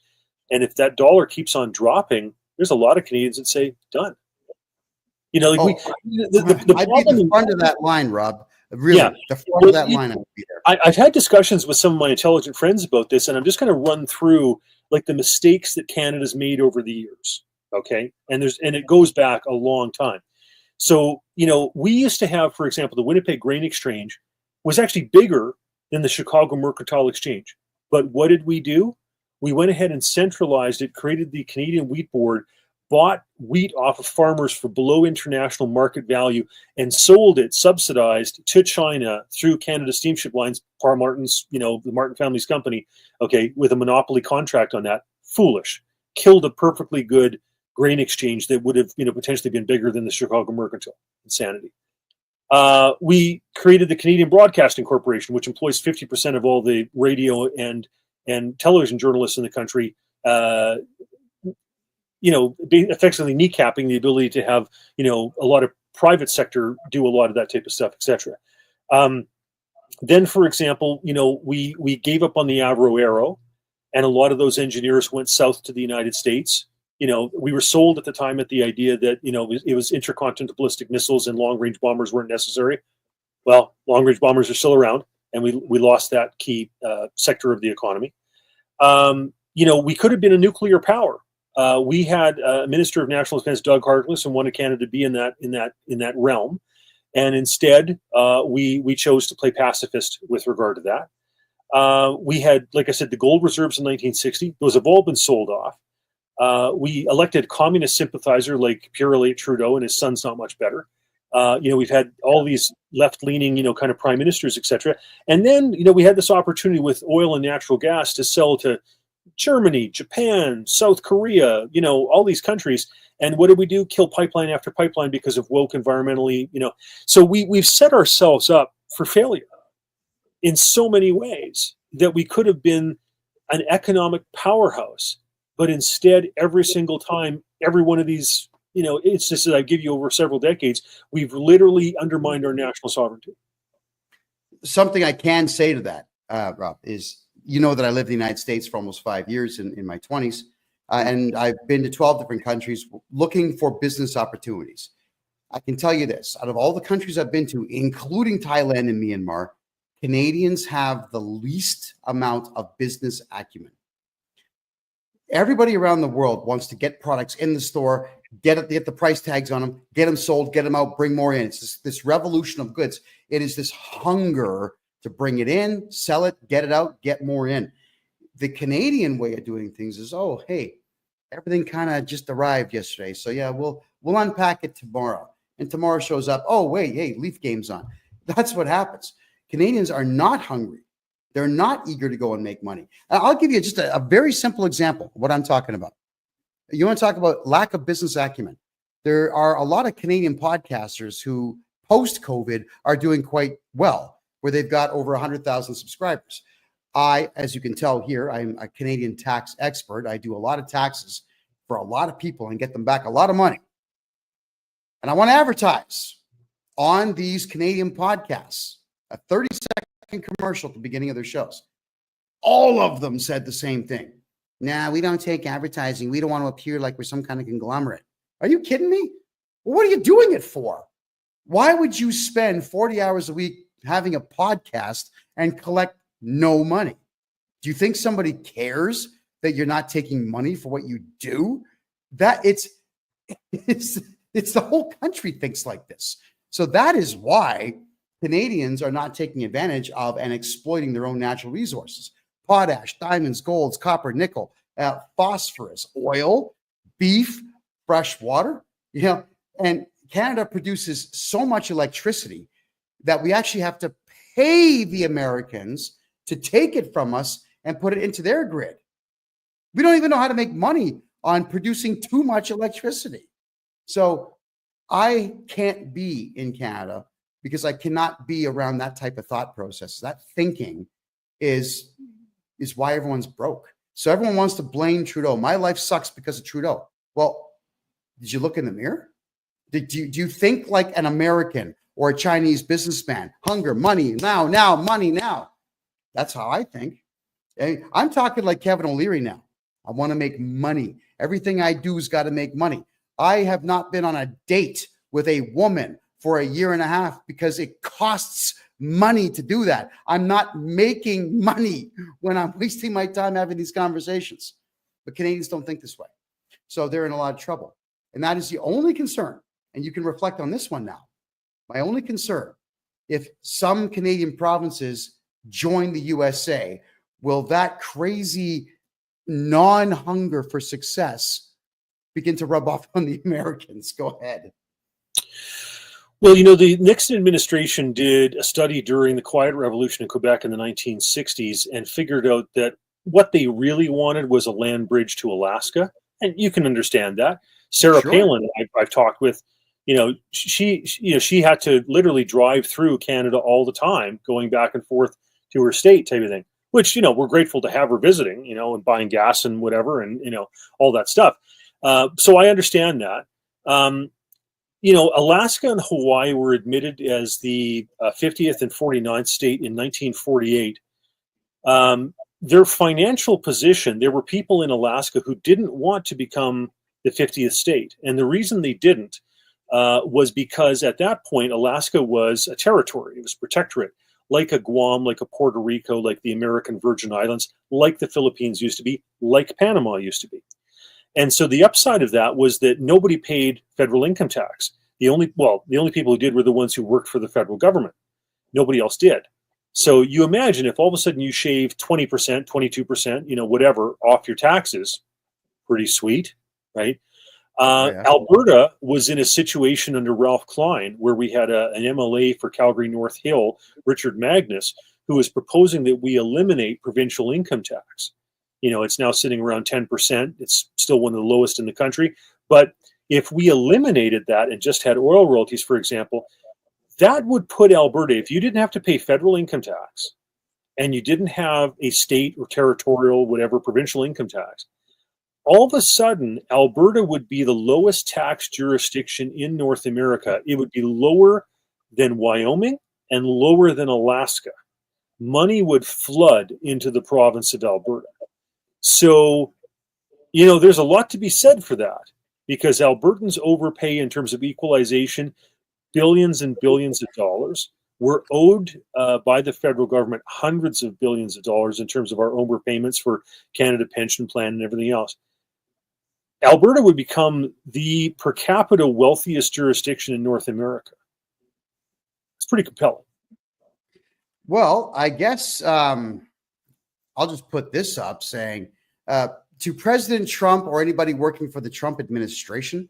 And if that dollar keeps on dropping, there's a lot of Canadians that say, done. You know, like the I'd be at the front of that line, Rob. Really, yeah, the front of that line, I would be there. I've had discussions with some of my intelligent friends about this, and I'm just going to run through like the mistakes that Canada's made over the years. Okay, and it goes back a long time. So, you know, we used to have, for example, the Winnipeg Grain Exchange was actually bigger than the Chicago Mercantile Exchange. But what did we do? We went ahead and centralized it, created the Canadian Wheat Board, bought wheat off of farmers for below international market value, and sold it subsidized to China through Canada Steamship Lines, Par Martin's, you know, the Martin family's company, okay, with a monopoly contract on that. Foolish. Killed a perfectly good grain exchange that would have, you know, potentially been bigger than the Chicago Mercantile. Insanity. We created the Canadian Broadcasting Corporation, which employs 50% of all the radio and television journalists in the country. You know, effectively kneecapping the ability to have, you know, a lot of private sector do a lot of that type of stuff, etc. Then, for example, you know, we gave up on the Avro Arrow, and a lot of those engineers went south to the United States. You know, we were sold at the time at the idea that, you know, it was intercontinental ballistic missiles and long-range bombers weren't necessary. Well, long-range bombers are still around, and we lost that key sector of the economy. You know, we could have been a nuclear power. We had a Minister of National Defense, Doug Harkless, and wanted Canada to be in that realm, and instead we chose to play pacifist with regard to that. We had, like I said, the gold reserves in 1960; those have all been sold off. We elected a communist sympathizer like Pierre Elliott Trudeau, and his son's not much better. You know, we've had all these left-leaning, you know, kind of prime ministers, etc. And then, you know, we had this opportunity with oil and natural gas to sell to Germany, Japan, South Korea, you know, all these countries. And what did we do? Kill pipeline after pipeline because of woke environmentally, you know. So we've set ourselves up for failure in so many ways that we could have been an economic powerhouse. But instead, every single time, every one of these, you know, instances that I give you over several decades, we've literally undermined our national sovereignty. Something I can say to that, Rob, is, you know, that I lived in the United States for almost 5 years in my 20s, and I've been to 12 different countries looking for business opportunities. I can tell you this, out of all the countries I've been to, including Thailand and Myanmar, Canadians have the least amount of business acumen. Everybody around the world wants to get products in the store, get the price tags on them, get them sold, get them out, bring more in. It's this revolution of goods. It is this hunger to bring it in, sell it, get it out, get more in. The Canadian way of doing things is, oh, hey, everything kind of just arrived yesterday, so yeah, we'll unpack it tomorrow. And tomorrow shows up, oh, wait, hey, Leaf game's on. That's what happens. Canadians are not hungry. They're not eager to go and make money. I'll give you just a very simple example of what I'm talking about. You want to talk about lack of business acumen. There are a lot of Canadian podcasters who, post-COVID, are doing quite well, where they've got over 100,000 subscribers. I, as you can tell here, I'm a Canadian tax expert. I do a lot of taxes for a lot of people and get them back a lot of money. And I want to advertise on these Canadian podcasts, a 30-second commercial at the beginning of their shows. All of them said the same thing. Nah, we don't take advertising. We don't want to appear like we're some kind of conglomerate. Are you kidding me? Well, what are you doing it for? Why would you spend 40 hours a week having a podcast and collect no money? Do you think somebody cares that you're not taking money for what you do? That it's the whole country thinks like this. So that is why Canadians are not taking advantage of and exploiting their own natural resources. Potash, diamonds, golds, copper, nickel, phosphorus, oil, beef, fresh water. You know, and Canada produces so much electricity that we actually have to pay the Americans to take it from us and put it into their grid. We don't even know how to make money on producing too much electricity. So I can't be in Canada because I cannot be around that type of thought process. That thinking is why everyone's broke. So everyone wants to blame Trudeau. My life sucks because of Trudeau. Well, did you look in the mirror? Do you think like an American or a Chinese businessman. Hunger, money, now, money now. That's how I think. I'm talking like Kevin O'Leary now. I want to make money. Everything I do has got to make money. I have not been on a date with a woman for a year and a half because it costs money to do that. I'm not making money when I'm wasting my time having these conversations. But Canadians don't think this way. So they're in a lot of trouble. And that is the only concern. And you can reflect on this one now. My only concern, if some Canadian provinces join the USA, will that crazy non-hunger for success begin to rub off on the Americans? Go ahead. Well, the Nixon administration did a study during the Quiet Revolution in Quebec in the 1960s and figured out that what they really wanted was a land bridge to Alaska. And you can understand that. Sarah Palin, I've talked with, she had to literally drive through Canada all the time, going back and forth to her state type of thing, which, we're grateful to have her visiting, and buying gas and whatever, and, all that stuff. So I understand that. Alaska and Hawaii were admitted as the 50th and 49th state in 1948. Their financial position, there were people in Alaska who didn't want to become the 50th state. And the reason they didn't was because at that point, Alaska was a territory. It was a protectorate, like a Guam, like a Puerto Rico, like the American Virgin Islands, like the Philippines used to be, like Panama used to be. And so the upside of that was that nobody paid federal income tax. The only people who did were the ones who worked for the federal government. Nobody else did. So you imagine if all of a sudden you shave 20%, 22%, whatever off your taxes, pretty sweet, right? Yeah. Alberta was in a situation under Ralph Klein where we had an MLA for Calgary North Hill, Richard Magnus, who was proposing that we eliminate provincial income tax. It's now sitting around 10%. It's still one of the lowest in the country. But if we eliminated that and just had oil royalties, for example, that would put Alberta, if you didn't have to pay federal income tax and you didn't have a state or territorial, whatever, provincial income tax, all of a sudden, Alberta would be the lowest tax jurisdiction in North America. It would be lower than Wyoming and lower than Alaska. Money would flood into the province of Alberta. So, there's a lot to be said for that because Albertans overpay in terms of equalization, billions and billions of dollars. We're owed by the federal government hundreds of billions of dollars in terms of our overpayments for Canada Pension Plan and everything else. Alberta would become the per capita wealthiest jurisdiction in North America. It's pretty compelling. Well, I guess I'll just put this up saying to President Trump or anybody working for the Trump administration,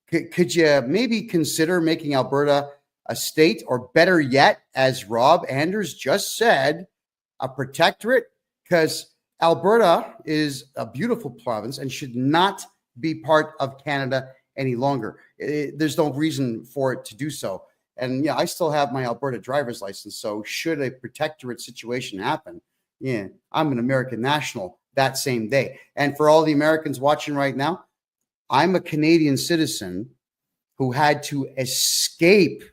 could you maybe consider making Alberta a state, or better yet, as Rob Anders just said, a protectorate? Because Alberta is a beautiful province and should not be part of Canada any longer. There's no reason for it to do so. And I still have my Alberta driver's license. So should a protectorate situation happen, I'm an American national that same day. And for all the Americans watching right now, I'm a Canadian citizen who had to escape,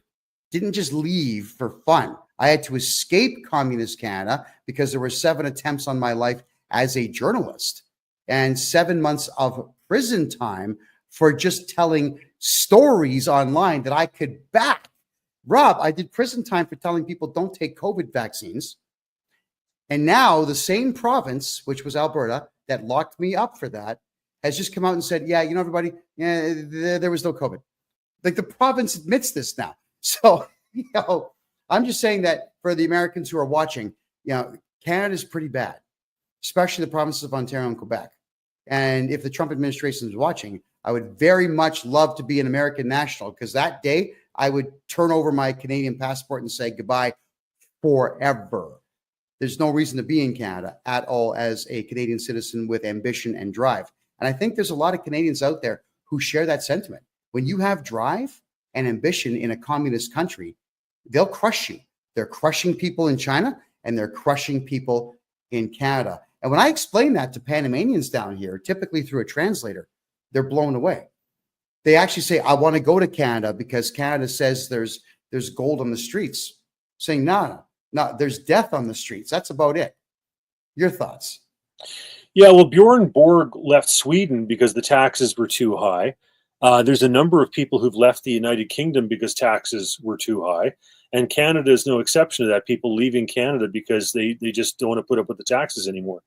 didn't just leave for fun. I had to escape communist Canada because there were 7 attempts on my life as a journalist and 7 months of prison time for just telling stories online that I could back. Rob, I did prison time for telling people don't take COVID vaccines. And now the same province, which was Alberta, that locked me up for that, has just come out and said, everybody, there was no COVID. Like the province admits this now. So, I'm just saying that for the Americans who are watching, Canada is pretty bad, especially the provinces of Ontario and Quebec. And if the Trump administration is watching, I would very much love to be an American national because that day I would turn over my Canadian passport and say goodbye forever. There's no reason to be in Canada at all as a Canadian citizen with ambition and drive. And I think there's a lot of Canadians out there who share that sentiment. When you have drive and ambition in a communist country, they'll crush you. They're crushing people in China and they're crushing people in Canada. And when I explain that to Panamanians down here, typically through a translator, they're blown away. They actually say, I want to go to Canada because Canada says there's there's gold on the streets, saying, no, there's death on the streets. That's about it. Your thoughts? Yeah, well, Bjorn Borg left Sweden because the taxes were too high. There's a number of people who've left the United Kingdom because taxes were too high. And Canada is no exception to that. People leaving Canada because they just don't want to put up with the taxes anymore.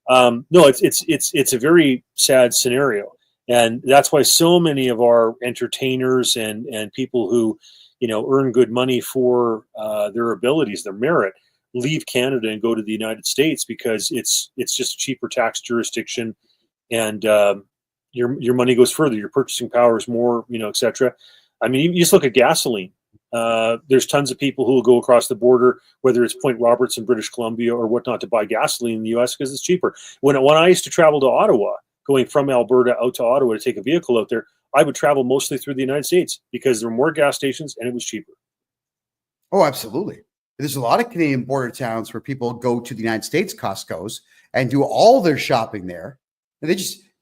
No, it's a very sad scenario. And that's why so many of our entertainers and people who, earn good money for their abilities, their merit, leave Canada and go to the United States because it's just a cheaper tax jurisdiction, and your money goes further. Your purchasing power is more, etc. I mean, you just look at gasoline. There's tons of people who will go across the border, whether it's Point Roberts in British Columbia or whatnot, to buy gasoline in the U.S. because it's cheaper. When I used to travel to Ottawa, going from Alberta out to Ottawa to take a vehicle out there, I would travel mostly through the United States because there were more gas stations and it was cheaper. Oh, absolutely. There's a lot of Canadian border towns where people go to the United States Costco's and do all their shopping there, and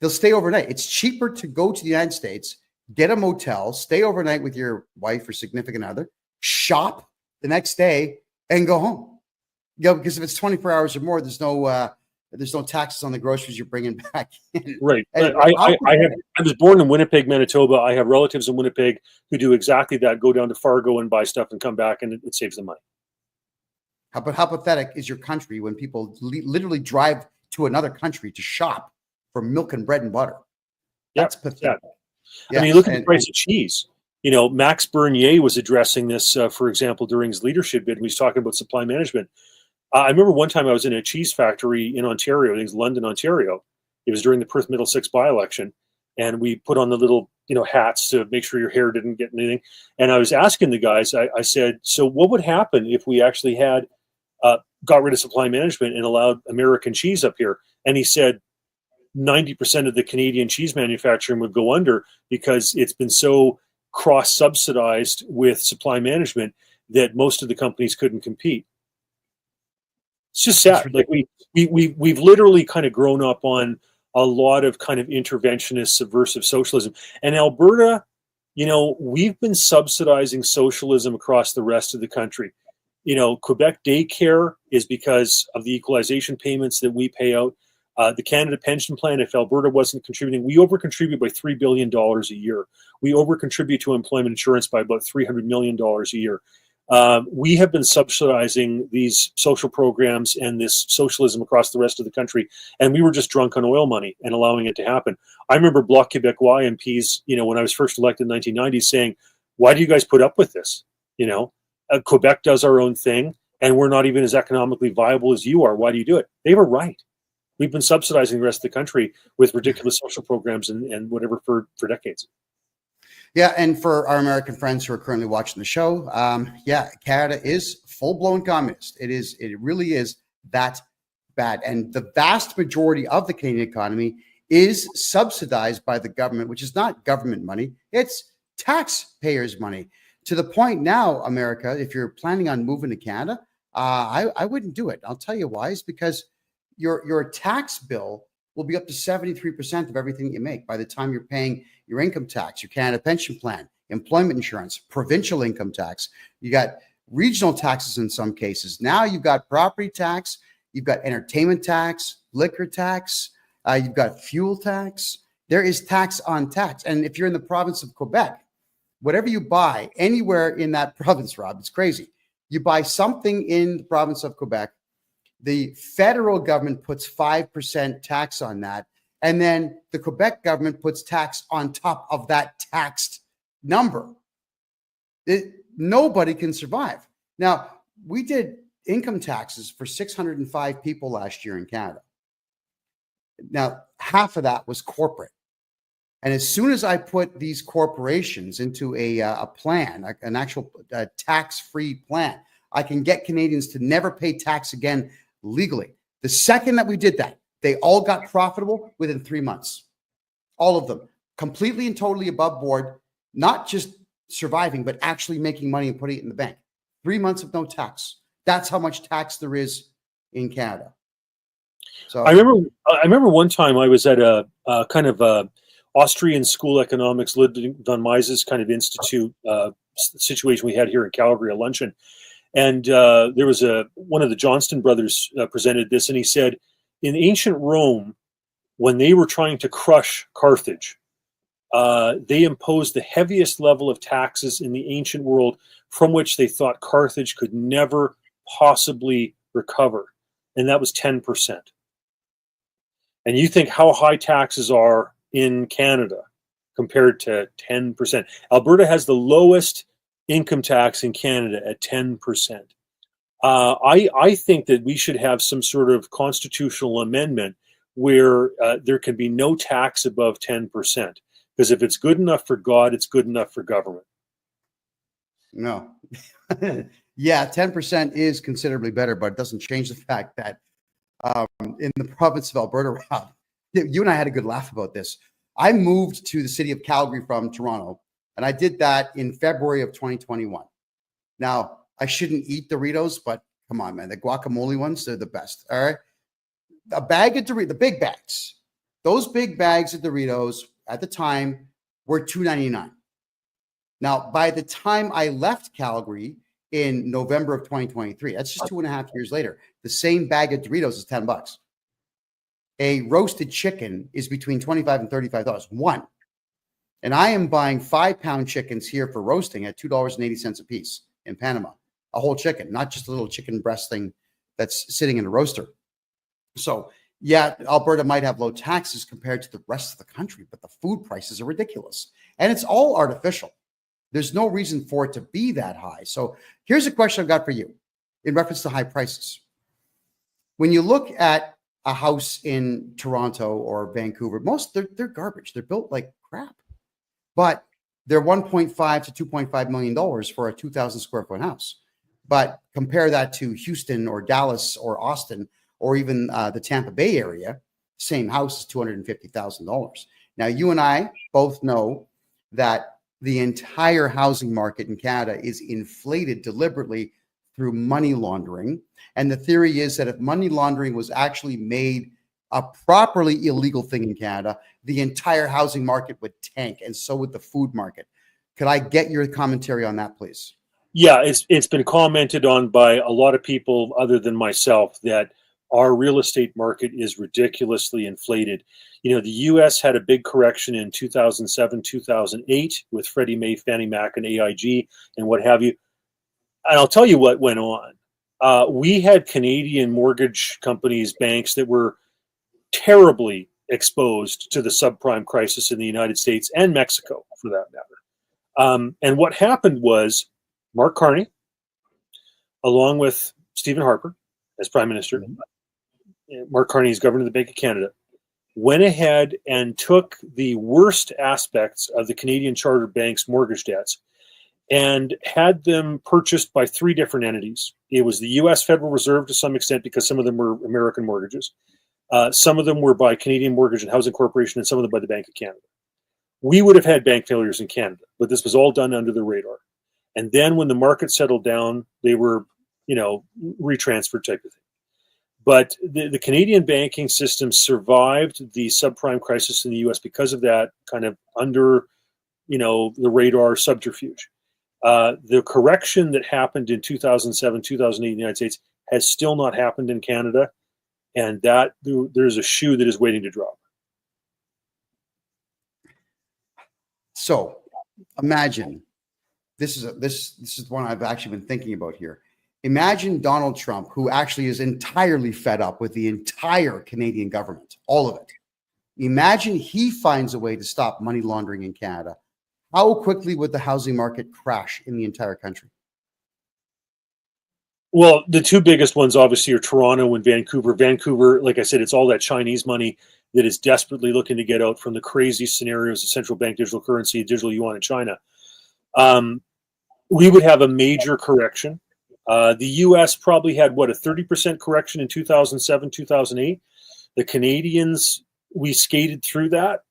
they'll stay overnight. It's cheaper to go to the United States, get a motel, stay overnight with your wife or significant other, shop the next day, and go home. Because if it's 24 hours or more, there's no taxes on the groceries you're bringing back in. Right. I was born in Winnipeg, Manitoba. I have relatives in Winnipeg who do exactly that. Go down to Fargo and buy stuff and come back, and it saves them money. How pathetic is your country when people literally drive to another country to shop for milk and bread and butter? That's pathetic. Yes, I mean, look at the price of cheese. Max Bernier was addressing this, for example, during his leadership bid. He was talking about supply management. I remember one time I was in a cheese factory in Ontario. I think it's London, Ontario. It was during the Perth Middlesex by-election. And we put on the little, hats to make sure your hair didn't get anything. And I was asking the guys, I said, so what would happen if we actually had got rid of supply management and allowed American cheese up here? And he said 90% of the Canadian cheese manufacturing would go under because it's been so cross-subsidized with supply management that most of the companies couldn't compete. It's just sad. Like we've literally kind of grown up on a lot of kind of interventionist, subversive socialism. And Alberta, we've been subsidizing socialism across the rest of the country. Quebec daycare is because of the equalization payments that we pay out. The Canada Pension Plan, if Alberta wasn't contributing, we over-contribute by $3 billion a year. We over-contribute to employment insurance by about $300 million a year. We have been subsidizing these social programs and this socialism across the rest of the country, and we were just drunk on oil money and allowing it to happen. I remember Bloc Québécois MPs, when I was first elected in the 1990s, saying, why do you guys put up with this? Quebec does our own thing, and we're not even as economically viable as you are. Why do you do it? They were right. We've been subsidizing the rest of the country with ridiculous social programs and whatever for decades. Yeah, and for our American friends who are currently watching the show, Canada is full-blown communist. It really is that bad. And the vast majority of the Canadian economy is subsidized by the government, which is not government money. It's taxpayers' money. To the point now, America, if you're planning on moving to Canada, I wouldn't do it. I'll tell you why. It's because your tax bill will be up to 73% of everything you make by the time you're paying your income tax, your Canada Pension Plan, employment insurance, provincial income tax. You got regional taxes in some cases. Now you've got property tax, you've got entertainment tax, liquor tax, you've got fuel tax. There is tax on tax. And if you're in the province of Quebec, whatever you buy anywhere in that province, Rob, it's crazy. You buy something in the province of Quebec, the federal government puts 5% tax on that. And then the Quebec government puts tax on top of that taxed number. Nobody can survive. Now, we did income taxes for 605 people last year in Canada. Now, half of that was corporate. And as soon as I put these corporations into a plan, an actual tax-free plan, I can get Canadians to never pay tax again legally. The second that we did that, they all got profitable within 3 months. All of them, completely and totally above board, not just surviving, but actually making money and putting it in the bank. 3 months of no tax. That's how much tax there is in Canada. So I remember one time I was at a kind of a Austrian school economics, Ludwig von Mises kind of institute situation we had here in Calgary, a luncheon. And there was one of the Johnston brothers presented this, and he said, in ancient Rome, when they were trying to crush Carthage, they imposed the heaviest level of taxes in the ancient world, from which they thought Carthage could never possibly recover, and that was 10%. And you think how high taxes are in Canada compared to 10%. Alberta has the lowest income tax in Canada at 10%. I think that we should have some sort of constitutional amendment where there can be no tax above 10%. Because if it's good enough for God, it's good enough for government. No. Yeah, 10% is considerably better, but it doesn't change the fact that in the province of Alberta, Rob, you and I had a good laugh about this. I moved to the city of Calgary from Toronto, and I did that in February of 2021. Now, I shouldn't eat Doritos, but come on, man. The guacamole ones, they're the best. All right. A bag of Doritos, the big bags, those big bags of Doritos at the time were $2.99. Now, by the time I left Calgary in November of 2023, that's just 2.5 years later, the same bag of Doritos is $10. A roasted chicken is between $25 and $35, one. And I am buying 5-pound chickens here for roasting at $2.80 a piece in Panama. A whole chicken, not just a little chicken breast thing that's sitting in a roaster. So, yeah, Alberta might have low taxes compared to the rest of the country, but the food prices are ridiculous. And it's all artificial. There's no reason for it to be that high. So here's a question I've got for you in reference to high prices. When you look at a house in Toronto or Vancouver, they're garbage. They're built like crap. But they're $1.5 to $2.5 million for a 2,000 square foot house. But compare that to Houston or Dallas or Austin or even the Tampa Bay area, same house is $250,000. Now, you and I both know that the entire housing market in Canada is inflated deliberately through money laundering. And the theory is that if money laundering was actually made a properly illegal thing in Canada, the entire housing market would tank, and so would the food market. Could I get your commentary on that, please? Yeah, it's been commented on by a lot of people other than myself that our real estate market is ridiculously inflated. You know, the U.S. had a big correction in 2007, 2008 with Freddie Mae, Fannie Mac, and AIG and what have you. And I'll tell you what went on. We had Canadian mortgage companies, banks that were terribly exposed to the subprime crisis in the United States and Mexico, for that matter. And what happened was Mark Carney, along with Stephen Harper as Prime Minister, Mark Carney is Governor of the Bank of Canada, went ahead and took the worst aspects of the Canadian chartered banks' mortgage debts and had them purchased by 3 different entities. It was the U.S. Federal Reserve to some extent, because some of them were American mortgages. Some of them were by Canadian Mortgage and Housing Corporation, and some of them by the Bank of Canada. We would have had bank failures in Canada, but this was all done under the radar. And then when the market settled down, they were, retransferred type of thing. But the Canadian banking system survived the subprime crisis in the U.S. because of that kind of under, the radar subterfuge. The correction that happened in 2007, 2008 in the United States has still not happened in Canada, and that there's a shoe that is waiting to drop. So imagine, this is one I've actually been thinking about here. Imagine Donald Trump, who actually is entirely fed up with the entire Canadian government, all of it. Imagine he finds a way to stop money laundering in Canada. How quickly would the housing market crash in the entire country? Well, the 2 biggest ones obviously are Toronto and Vancouver. Vancouver, like I said, it's all that Chinese money that is desperately looking to get out from the crazy scenarios of central bank digital currency, digital yuan in China. We would have a major correction. The U.S. probably had, a 30% correction in 2007, 2008. The Canadians, we skated through that.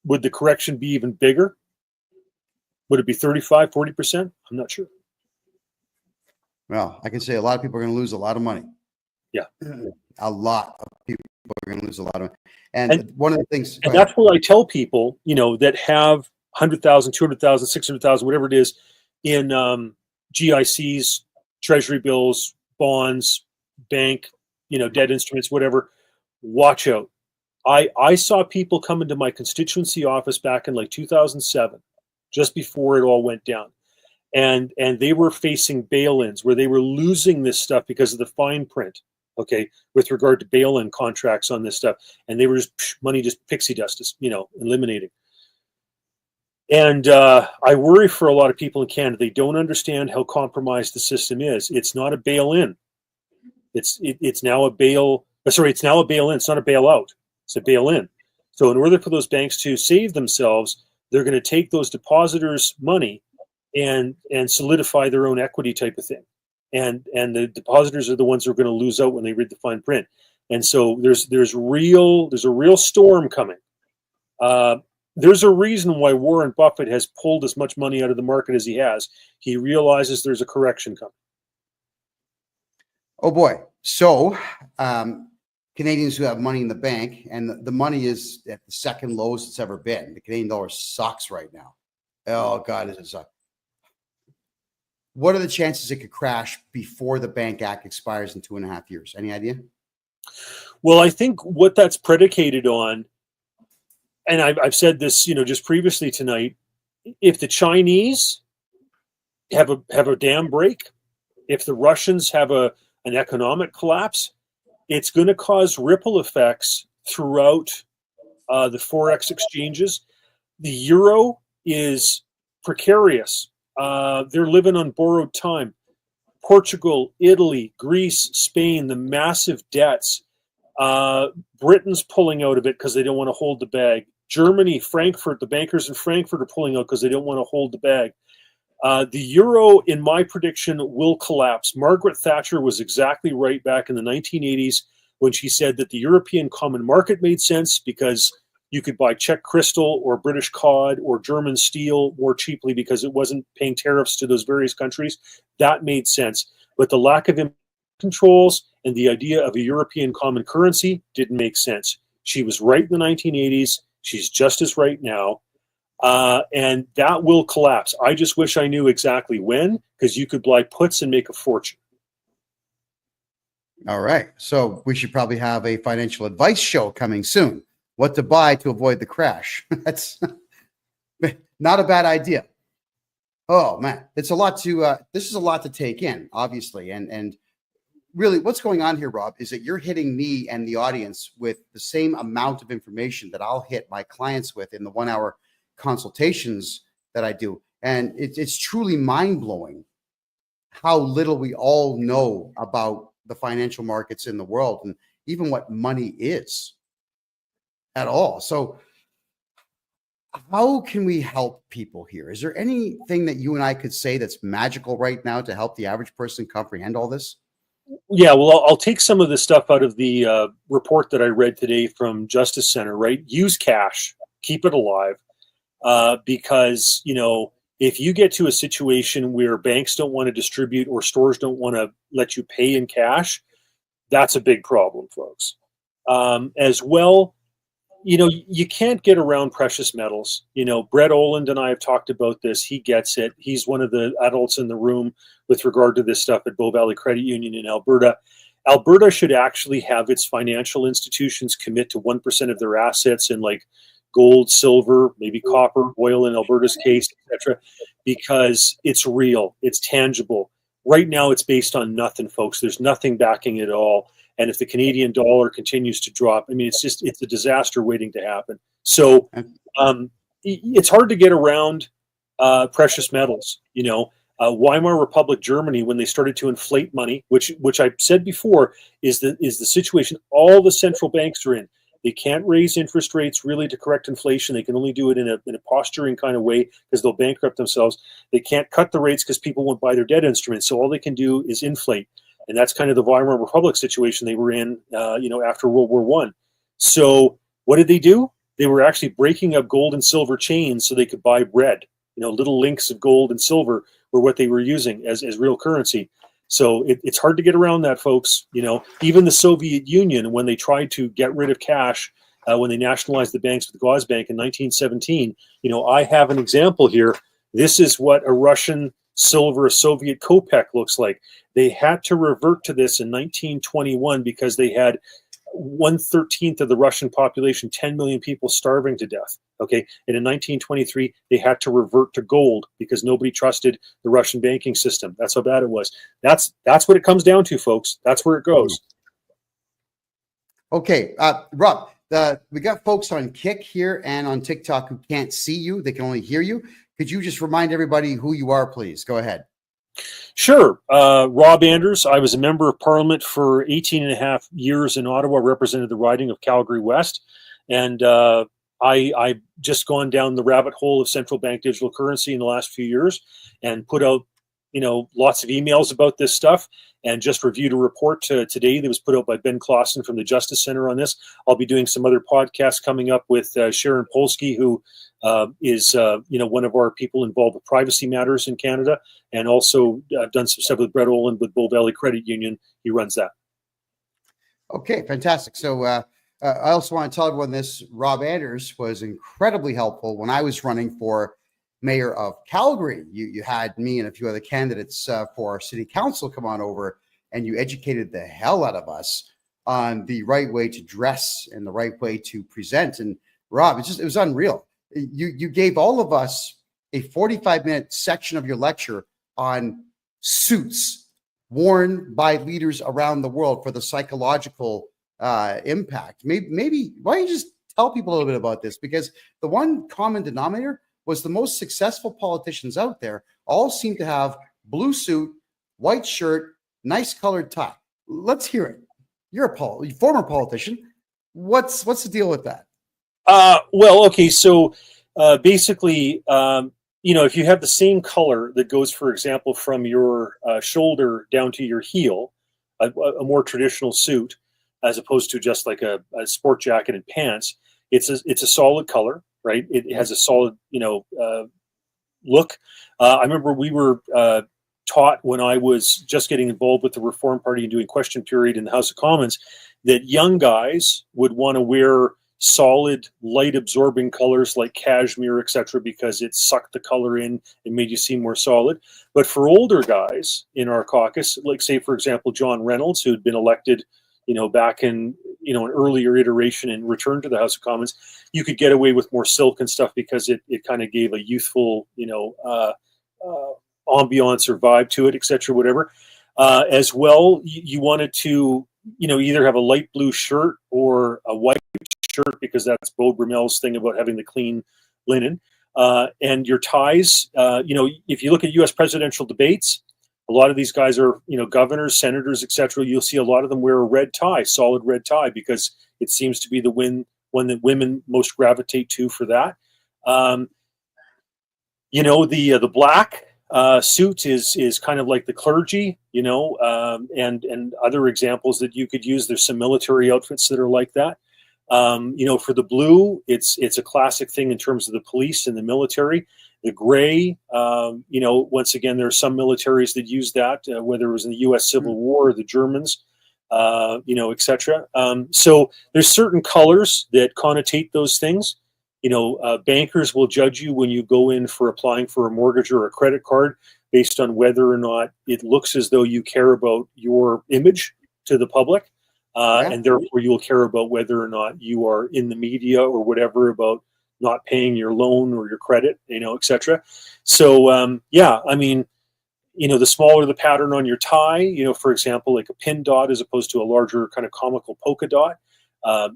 Would the correction be even bigger? Would it be 35, 40%? I'm not sure. Well, I can say a lot of people are going to lose a lot of money. Yeah. A lot of people are going to lose a lot of. And one of the things, and that's what I tell people, that have 100,000, 200,000, 600,000, whatever it is, in GICs, treasury bills, bonds, bank, debt instruments, whatever. Watch out. I saw people come into my constituency office back in like 2007, just before it all went down. And they were facing bail-ins where they were losing this stuff because of the fine print, okay, with regard to bail-in contracts on this stuff. And they were money just pixie dust, eliminating. And I worry for a lot of people in Canada. They don't understand how compromised the system is. It's not a bail-in. It's now a bail. It's now a bail-in. It's not a bailout. It's a bail-in. So in order for those banks to save themselves, they're going to take those depositors' money and solidify their own equity type of thing. And the depositors are the ones who are going to lose out when they read the fine print. And so there's a real storm coming. There's a reason why Warren Buffett has pulled as much money out of the market as he has. He realizes there's a correction coming. Oh boy. So Canadians who have money in the bank, and the money is at the second lowest it's ever been. The Canadian dollar sucks right now. Oh God, it sucks. What are the chances it could crash before the Bank Act expires in 2.5 years? Any idea? Well, I think what that's predicated on, and I've said this, just previously tonight, if the Chinese have a dam break, if the Russians have an economic collapse, it's going to cause ripple effects throughout the Forex exchanges. The euro is precarious. They're living on borrowed time. Portugal, Italy, Greece, Spain, the massive debts. Britain's pulling out of it because they don't want to hold the bag. Germany, Frankfurt, the bankers in Frankfurt are pulling out because they don't want to hold the bag. The euro, in my prediction, will collapse. Margaret Thatcher was exactly right back in the 1980s when she said that the European common market made sense because you could buy Czech crystal or British cod or German steel more cheaply because it wasn't paying tariffs to those various countries. That made sense. But the lack of controls and the idea of a European common currency didn't make sense. She was right in the 1980s. She's just as right now. And that will collapse. I just wish I knew exactly when, because you could buy puts and make a fortune. All right. So we should probably have a financial advice show coming soon. What to buy to avoid the crash. That's not a bad idea. Oh man, it's a lot to, this is a lot to take in, obviously. And really what's going on here, Rob, is that you're hitting me and the audience with the same amount of information that I'll hit my clients with in the 1 hour consultations that I do. And it's truly mind-blowing how little we all know about the financial markets in the world and even what money is at all. So how can we help people here? Is there anything that you and I could say that's magical right now to help the average person comprehend all this? Yeah, well, I'll take some of the stuff out of the report that I read today from Justice Center, right? Use cash, keep it alive. Because, if you get to a situation where banks don't want to distribute or stores don't want to let you pay in cash, that's a big problem, folks. As well, you can't get around precious metals. Brett Oland and I have talked about this. He gets it. He's one of the adults in the room with regard to this stuff at Bow Valley Credit Union in Alberta. Alberta should actually have its financial institutions commit to 1% of their assets in gold, silver, maybe copper, oil in Alberta's case, etc., because it's real, it's tangible. Right now, it's based on nothing, folks. There's nothing backing it at all. And if the Canadian dollar continues to drop, it's a disaster waiting to happen. So it's hard to get around precious metals. Weimar Republic Germany, when they started to inflate money, which I said before is the situation all the central banks are in. They can't raise interest rates really to correct inflation. They can only do it in a posturing kind of way because they'll bankrupt themselves. They can't cut the rates because people won't buy their debt instruments. So all they can do is inflate. And that's kind of the Weimar Republic situation they were in, after World War I. So what did they do? They were actually breaking up gold and silver chains so they could buy bread. Little links of gold and silver were what they were using as real currency. So it's hard to get around that, folks. Even the Soviet Union, when they tried to get rid of cash, when they nationalized the banks with the Gazbank in 1917, I have an example here. This is what a Russian silver, a Soviet kopeck looks like. They had to revert to this in 1921 because they had 1/13 of the Russian population, 10 million people starving to death. Okay. And in 1923, they had to revert to gold because nobody trusted the Russian banking system. That's how bad it was. That's what it comes down to, folks. That's where it goes. Okay. Rob, we got folks on Kick here and on TikTok who can't see you. They can only hear you. Could you just remind everybody who you are, please? Go ahead. Sure. Rob Anders. I was a member of Parliament for 18 and a half years in Ottawa, represented the riding of Calgary West. And I've just gone down the rabbit hole of central bank digital currency in the last few years and put out, lots of emails about this stuff, and just reviewed a report today that was put out by Ben Clausen from the Justice Center on this. I'll be doing some other podcasts coming up with Sharon Polsky, who is one of our people involved with privacy matters in Canada, and also I've done some stuff with Brett Olin with Bull Valley Credit Union. He runs that. Okay, fantastic. So I also want to tell everyone this. Rob Anders was incredibly helpful when I was running for mayor of Calgary. You had me and a few other candidates for our city council come on over, and you educated the hell out of us on the right way to dress and the right way to present. And Rob, it was unreal. You gave all of us a 45-minute section of your lecture on suits worn by leaders around the world for the psychological impact. Maybe why don't you just tell people a little bit about this? Because the one common denominator was the most successful politicians out there all seem to have blue suit, white shirt, nice colored tie. Let's hear it. You're a former politician. What's the deal with that? Well, okay. So basically, if you have the same color that goes, for example, from your shoulder down to your heel, a more traditional suit, as opposed to just like a sport jacket and pants, it's a solid color, right? It has a solid, look. I remember we were taught when I was just getting involved with the Reform Party and doing question period in the House of Commons that young guys would want to wear solid, light absorbing colors like cashmere, etc., because it sucked the color in and made you seem more solid. But for older guys in our caucus, like say, for example, John Reynolds, who had been elected, back in, an earlier iteration and returned to the House of Commons, you could get away with more silk and stuff because it kind of gave a youthful, ambiance or vibe to it, etc., whatever. As well, you wanted to, either have a light blue shirt or a white shirt, because that's Beau Brumel's thing about having the clean linen. And your ties, if you look at U.S. presidential debates, a lot of these guys are, governors, senators, etc. You'll see a lot of them wear a red tie, solid red tie, because it seems to be the one that women most gravitate to for that. The black suit is kind of like the clergy, and other examples that you could use. There's some military outfits that are like that. For the blue, it's a classic thing in terms of the police and the military. The gray, once again, there are some militaries that use that, whether it was in the U.S. Civil War or the Germans, etc. So there's certain colors that connotate those things. Bankers will judge you when you go in for applying for a mortgage or a credit card based on whether or not it looks as though you care about your image to the public. And therefore you will care about whether or not you are in the media or whatever about not paying your loan or your credit, etc. So, the smaller the pattern on your tie, for example, like a pin dot as opposed to a larger kind of comical polka dot,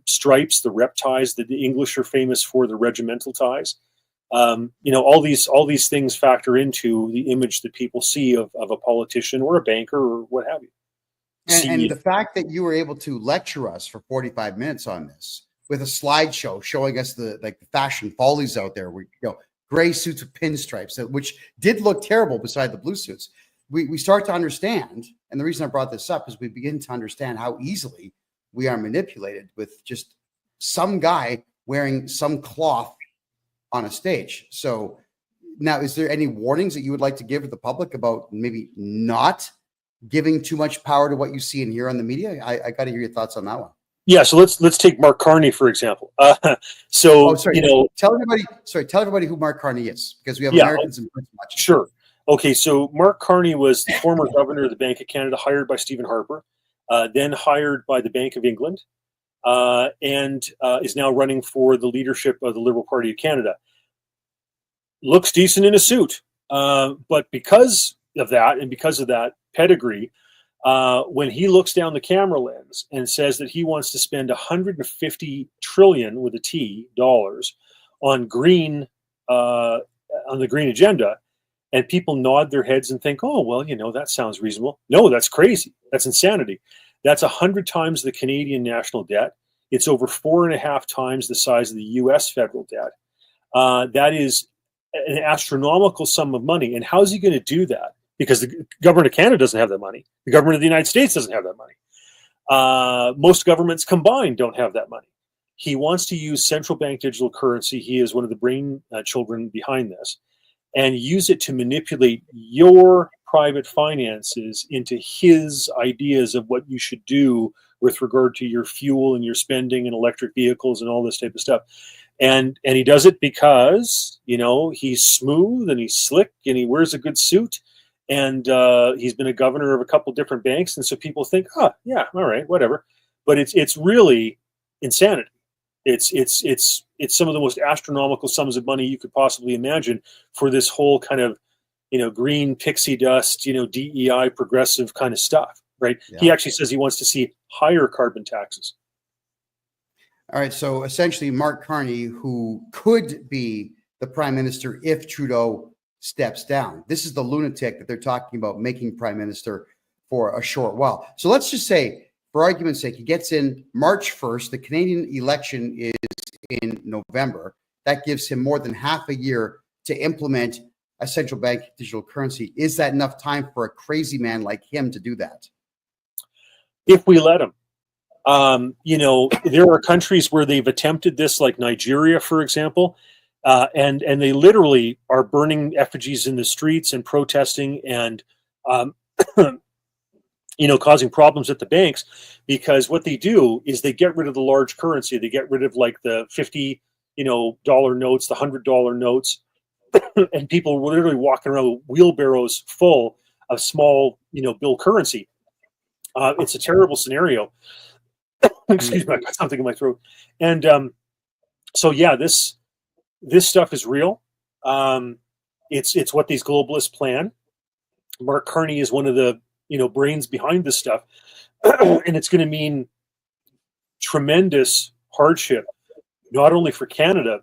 stripes, the rep ties that the English are famous for, the regimental ties. All these things factor into the image that people see of a politician or a banker or what have you. And the fact that you were able to lecture us for 45 minutes on this with a slideshow showing us the fashion follies out there, gray suits with pinstripes, which did look terrible beside the blue suits. We start to understand, and the reason I brought this up is we begin to understand how easily we are manipulated with just some guy wearing some cloth on a stage. So now, is there any warnings that you would like to give to the public about maybe not giving too much power to what you see and hear on the media? I got to hear your thoughts on that one. Yeah, so let's take Mark Carney for example. Tell everybody who Mark Carney is, because we have Yeah, Americans in Britain watching. sure. Okay, so Mark Carney was the former governor of the Bank of Canada, hired by Stephen Harper, then hired by the Bank of England, and is now running for the leadership of the Liberal Party of Canada. Looks decent in a suit, but because of that pedigree, when he looks down the camera lens and says that he wants to spend 150 trillion with a T dollars on green on the green agenda, and people nod their heads and think, oh, well, that sounds reasonable. No, that's crazy. That's insanity. That's 100 times the Canadian national debt. It's over 4.5 times the size of the U.S. federal debt. That is an astronomical sum of money. And how is he going to do that? Because the government of Canada doesn't have that money. The government of the United States doesn't have that money. Most governments combined don't have that money. He wants to use central bank digital currency. He is one of the brain children behind this, and use it to manipulate your private finances into his ideas of what you should do with regard to your fuel and your spending and electric vehicles and all this type of stuff. And he does it because, he's smooth and he's slick and he wears a good suit. And he's been a governor of a couple different banks. And so people think, oh, yeah, all right, whatever. But it's really insanity. It's some of the most astronomical sums of money you could possibly imagine for this whole kind of, green pixie dust, DEI progressive kind of stuff, right? Yeah. He actually says he wants to see higher carbon taxes. All right. So essentially, Mark Carney, who could be the prime minister if Trudeau steps down. This is the lunatic that they're talking about making prime minister for a short while. So let's just say, for argument's sake, he gets in March 1st. The Canadian election is in November. That gives him more than half a year to implement a central bank digital currency. Is that enough time for a crazy man like him to do that? If we let him. There are countries where they've attempted this, like Nigeria, for example, and they literally are burning effigies in the streets and protesting and causing problems at the banks, because what they do is they get rid of the large currency. They get rid of like the $50 dollar notes, the $100 notes, and people were literally walking around with wheelbarrows full of small, bill currency. It's a terrible scenario. Excuse me, I got something in my throat. And so yeah, this stuff is real. It's what these globalists plan. Mark Carney is one of the brains behind this stuff, and it's going to mean tremendous hardship, not only for Canada,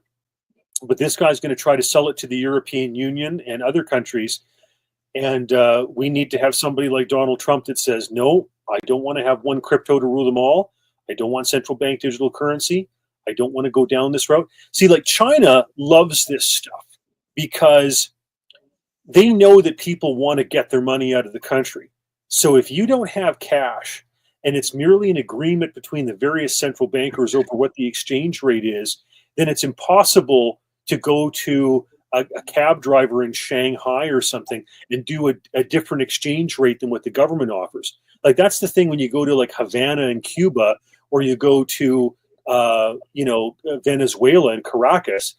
but this guy's going to try to sell it to the European Union and other countries. And we need to have somebody like Donald Trump that says, no, I don't want to have one crypto to rule them all. I don't want central bank digital currency. I don't want to go down this route. See, like China loves this stuff because they know that people want to get their money out of the country. So if you don't have cash and it's merely an agreement between the various central bankers over what the exchange rate is, then it's impossible to go to a cab driver in Shanghai or something and do a different exchange rate than what the government offers. Like that's the thing when you go to like Havana in Cuba, or you go to Venezuela and Caracas.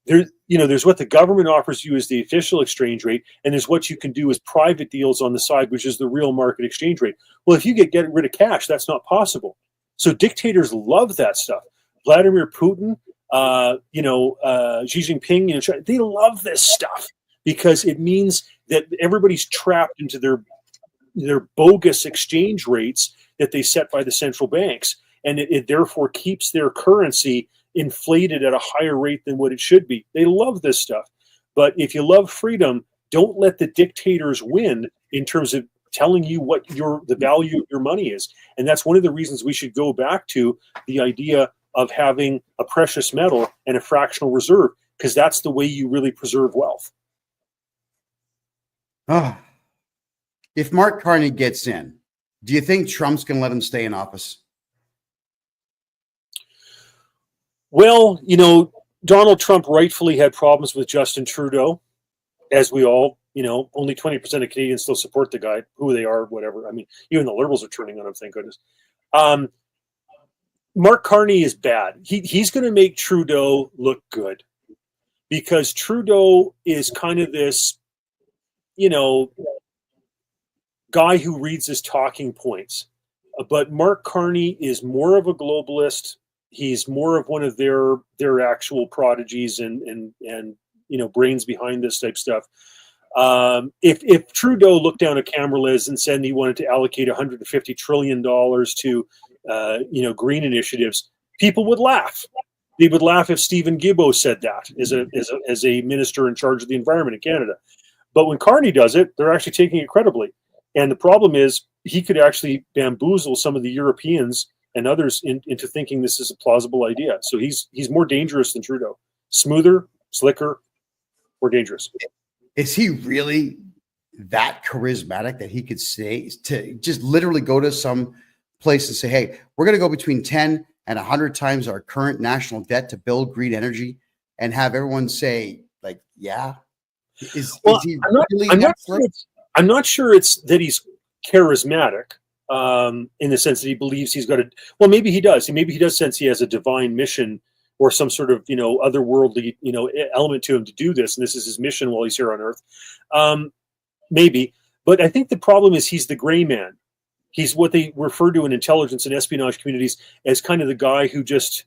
There's what the government offers you as the official exchange rate, and there's what you can do as private deals on the side, which is the real market exchange rate. Well, if you get rid of cash, that's not possible. So dictators love that stuff. Vladimir Putin, Xi Jinping, they love this stuff because it means that everybody's trapped into their bogus exchange rates that they set by the central banks, and it therefore keeps their currency inflated at a higher rate than what it should be. They love this stuff. But if you love freedom, don't let the dictators win in terms of telling you what the value of your money is. And that's one of the reasons we should go back to the idea of having a precious metal and a fractional reserve, because that's the way you really preserve wealth. If Mark Carney gets in, do you think Trump's going to let him stay in office? Well, Donald Trump rightfully had problems with Justin Trudeau, as we all only 20% of Canadians still support the guy, who they are, whatever. I mean, even the Liberals are turning on him, thank goodness. Mark Carney is bad. He's going to make Trudeau look good, because Trudeau is kind of this, guy who reads his talking points. But Mark Carney is more of a globalist. He's more of one of their actual prodigies and brains behind this type stuff. If Trudeau looked down at camera, Liz, and said he wanted to allocate $150 trillion to green initiatives, people would laugh. They would laugh if Stephen Guilbeault said that as a minister in charge of the environment in Canada. But when Carney does it, they're actually taking it credibly. And the problem is he could actually bamboozle some of the Europeans and others into thinking this is a plausible idea. So he's more dangerous than Trudeau. Smoother, slicker, more dangerous. Is he really that charismatic that he could say to just literally go to some place and say, hey, we're going to go between 10 and 100 times our current national debt to build green energy, and have everyone say, like, yeah? Is he really I'm not sure it's that he's charismatic in the sense that he believes he's got well, maybe he does. Maybe he does sense he has a divine mission or some sort of, otherworldly, element to him to do this. And this is his mission while he's here on Earth. Maybe. But I think the problem is he's the gray man. He's what they refer to in intelligence and espionage communities as kind of the guy who just,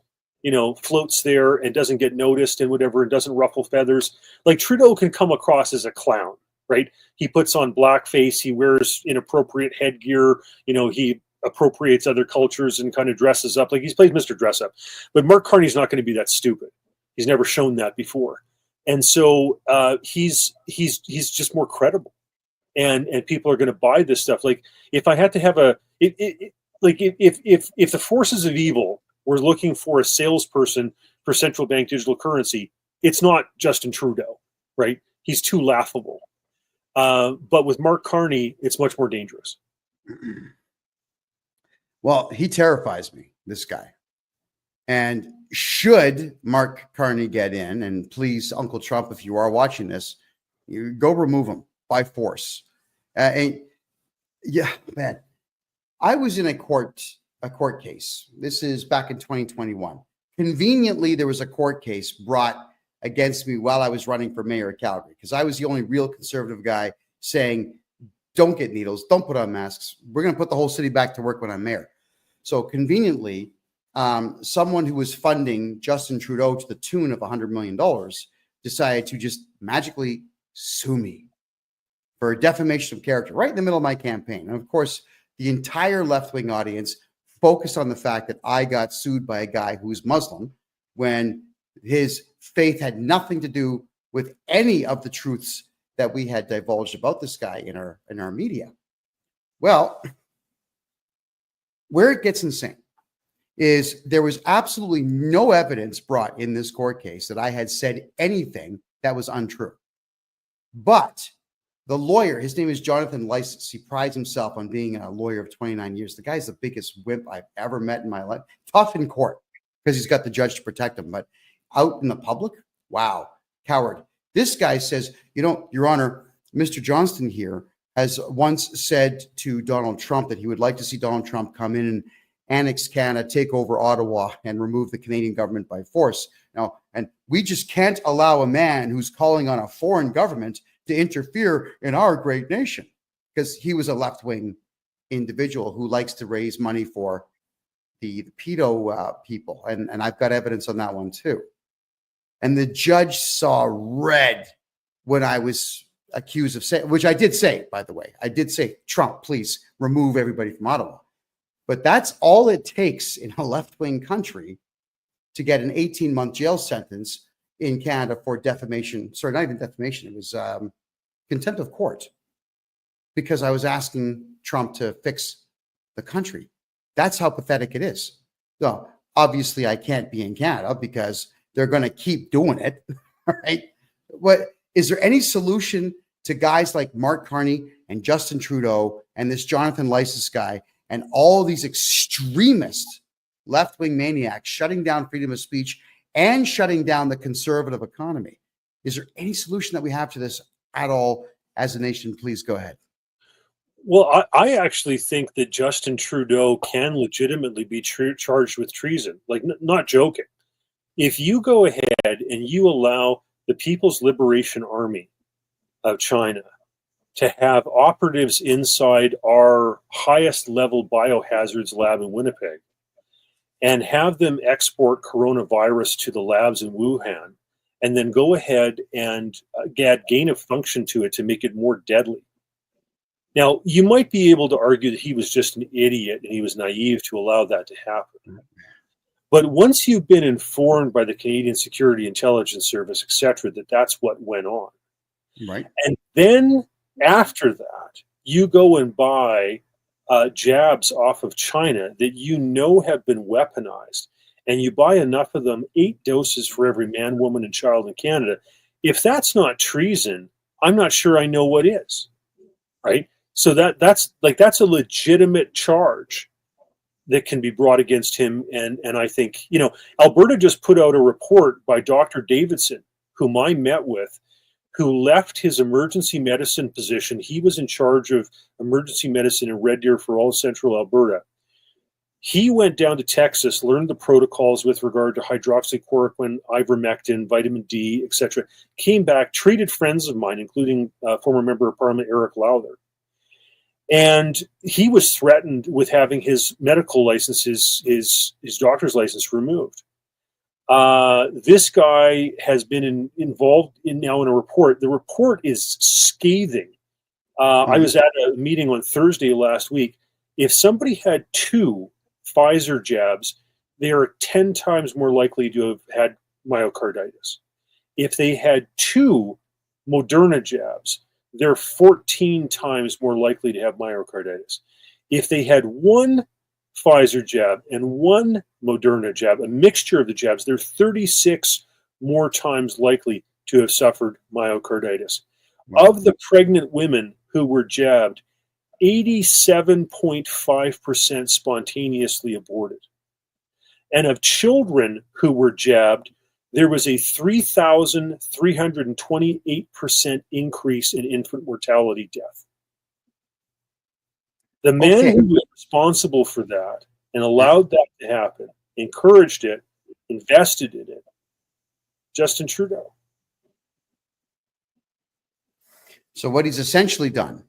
floats there and doesn't get noticed and whatever, and doesn't ruffle feathers. Like Trudeau can come across as a clown, right? He puts on blackface. He wears inappropriate headgear. He appropriates other cultures and kind of dresses up. Like, he plays Mr. Dress Up. But Mark Carney's not going to be that stupid. He's never shown that before. And so he's just more credible. And people are going to buy this stuff. Like, if I had to have if the forces of evil were looking for a salesperson for central bank digital currency, it's not Justin Trudeau, right? He's too laughable. But with Mark Carney, it's much more dangerous. Well, he terrifies me, this guy. And should Mark Carney get in, and please, Uncle Trump, if you are watching this, you go remove him by force. And yeah, man, I was in a court case. This is back in 2021. Conveniently, there was a court case brought against me while I was running for mayor of Calgary, because I was the only real conservative guy saying, don't get needles, don't put on masks. We're going to put the whole city back to work when I'm mayor. So conveniently, someone who was funding Justin Trudeau to the tune of $100 million decided to just magically sue me for defamation of character right in the middle of my campaign. And of course, the entire left-wing audience focused on the fact that I got sued by a guy who's Muslim when his faith had nothing to do with any of the truths that we had divulged about this guy in our media. Well, where it gets insane is there was absolutely no evidence brought in this court case that I had said anything that was untrue. But the lawyer, his name is Jonathan Lysis. He prides himself on being a lawyer of 29 years. The guy's the biggest wimp I've ever met in my life. Tough in court because he's got the judge to protect him. But out in the public, wow, coward. This guy says, Your Honor, Mr. Johnston here has once said to Donald Trump that he would like to see Donald Trump come in and annex Canada, take over Ottawa, and remove the Canadian government by force. Now, and we just can't allow a man who's calling on a foreign government to interfere in our great nation, because he was a left-wing individual who likes to raise money for the pedo people. And I've got evidence on that one too. And the judge saw red when I was accused of saying, which I did say, by the way, I did say, Trump, please remove everybody from Ottawa. But that's all it takes in a left-wing country to get an 18-month jail sentence in Canada for defamation. Sorry, not even defamation. It was contempt of court, because I was asking Trump to fix the country. That's how pathetic it is. So obviously I can't be in Canada because they're going to keep doing it. Right? What is there any solution to guys like Mark Carney and Justin Trudeau and this Jonathan Lysis guy and all these extremist left-wing maniacs shutting down freedom of speech and shutting down the conservative economy? Is there any solution that we have to this at all? as a nation? Please go ahead. Well, I actually think that Justin Trudeau can legitimately be charged with treason. Like, not joking. If you go ahead and you allow the People's Liberation Army of China to have operatives inside our highest level biohazards lab in Winnipeg and have them export coronavirus to the labs in Wuhan, and then go ahead and add gain of function to it to make it more deadly. Now, you might be able to argue that he was just an idiot and he was naive to allow that to happen. But once you've been informed by the Canadian Security Intelligence Service, et cetera, that that's what went on, right? And then after that, you go and buy jabs off of China that you know have been weaponized, and you buy enough of them, 8 doses for every man, woman, and child in Canada. If that's not treason, I'm not sure I know what is, right? So that's a legitimate charge that can be brought against him. And I think, Alberta just put out a report by Dr. Davidson, whom I met with, who left his emergency medicine position. He was in charge of emergency medicine in Red Deer for all central Alberta. He went down to Texas, learned the protocols with regard to hydroxychloroquine, ivermectin, vitamin D, etc. Came back, treated friends of mine, including former member of Parliament Eric Lowther. And he was threatened with having his medical licenses, his doctor's license removed. This guy has been involved now in a report. The report is scathing. I was at a meeting on Thursday last week. If somebody had 2 Pfizer jabs, they are 10 times more likely to have had myocarditis. If they had 2 Moderna jabs, they're 14 times more likely to have myocarditis. If they had 1 Pfizer jab and 1 Moderna jab, a mixture of the jabs, they're 36 more times likely to have suffered myocarditis. Of the pregnant women who were jabbed, 87.5% spontaneously aborted. And of children who were jabbed, there was a 3,328% increase in infant mortality death. The man who was responsible for that and allowed that to happen, encouraged it, invested in it, Justin Trudeau. So what he's essentially done,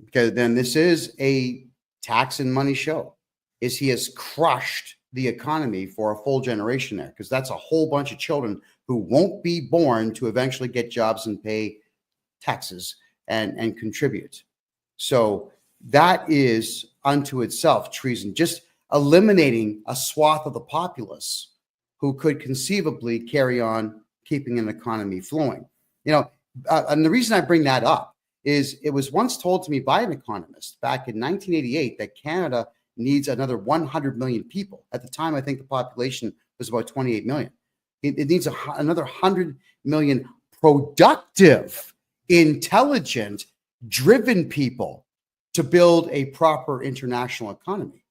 because then this is a tax and money show, is he has crushed the economy for a full generation there, because that's a whole bunch of children who won't be born to eventually get jobs and pay taxes and contribute. So that is unto itself treason, just eliminating a swath of the populace who could conceivably carry on keeping an economy flowing. And the reason I bring that up is it was once told to me by an economist back in 1988 that Canada needs another 100 million people. At the time, I think the population was about 28 million. It needs another 100 million productive, intelligent, driven people to build a proper international economy.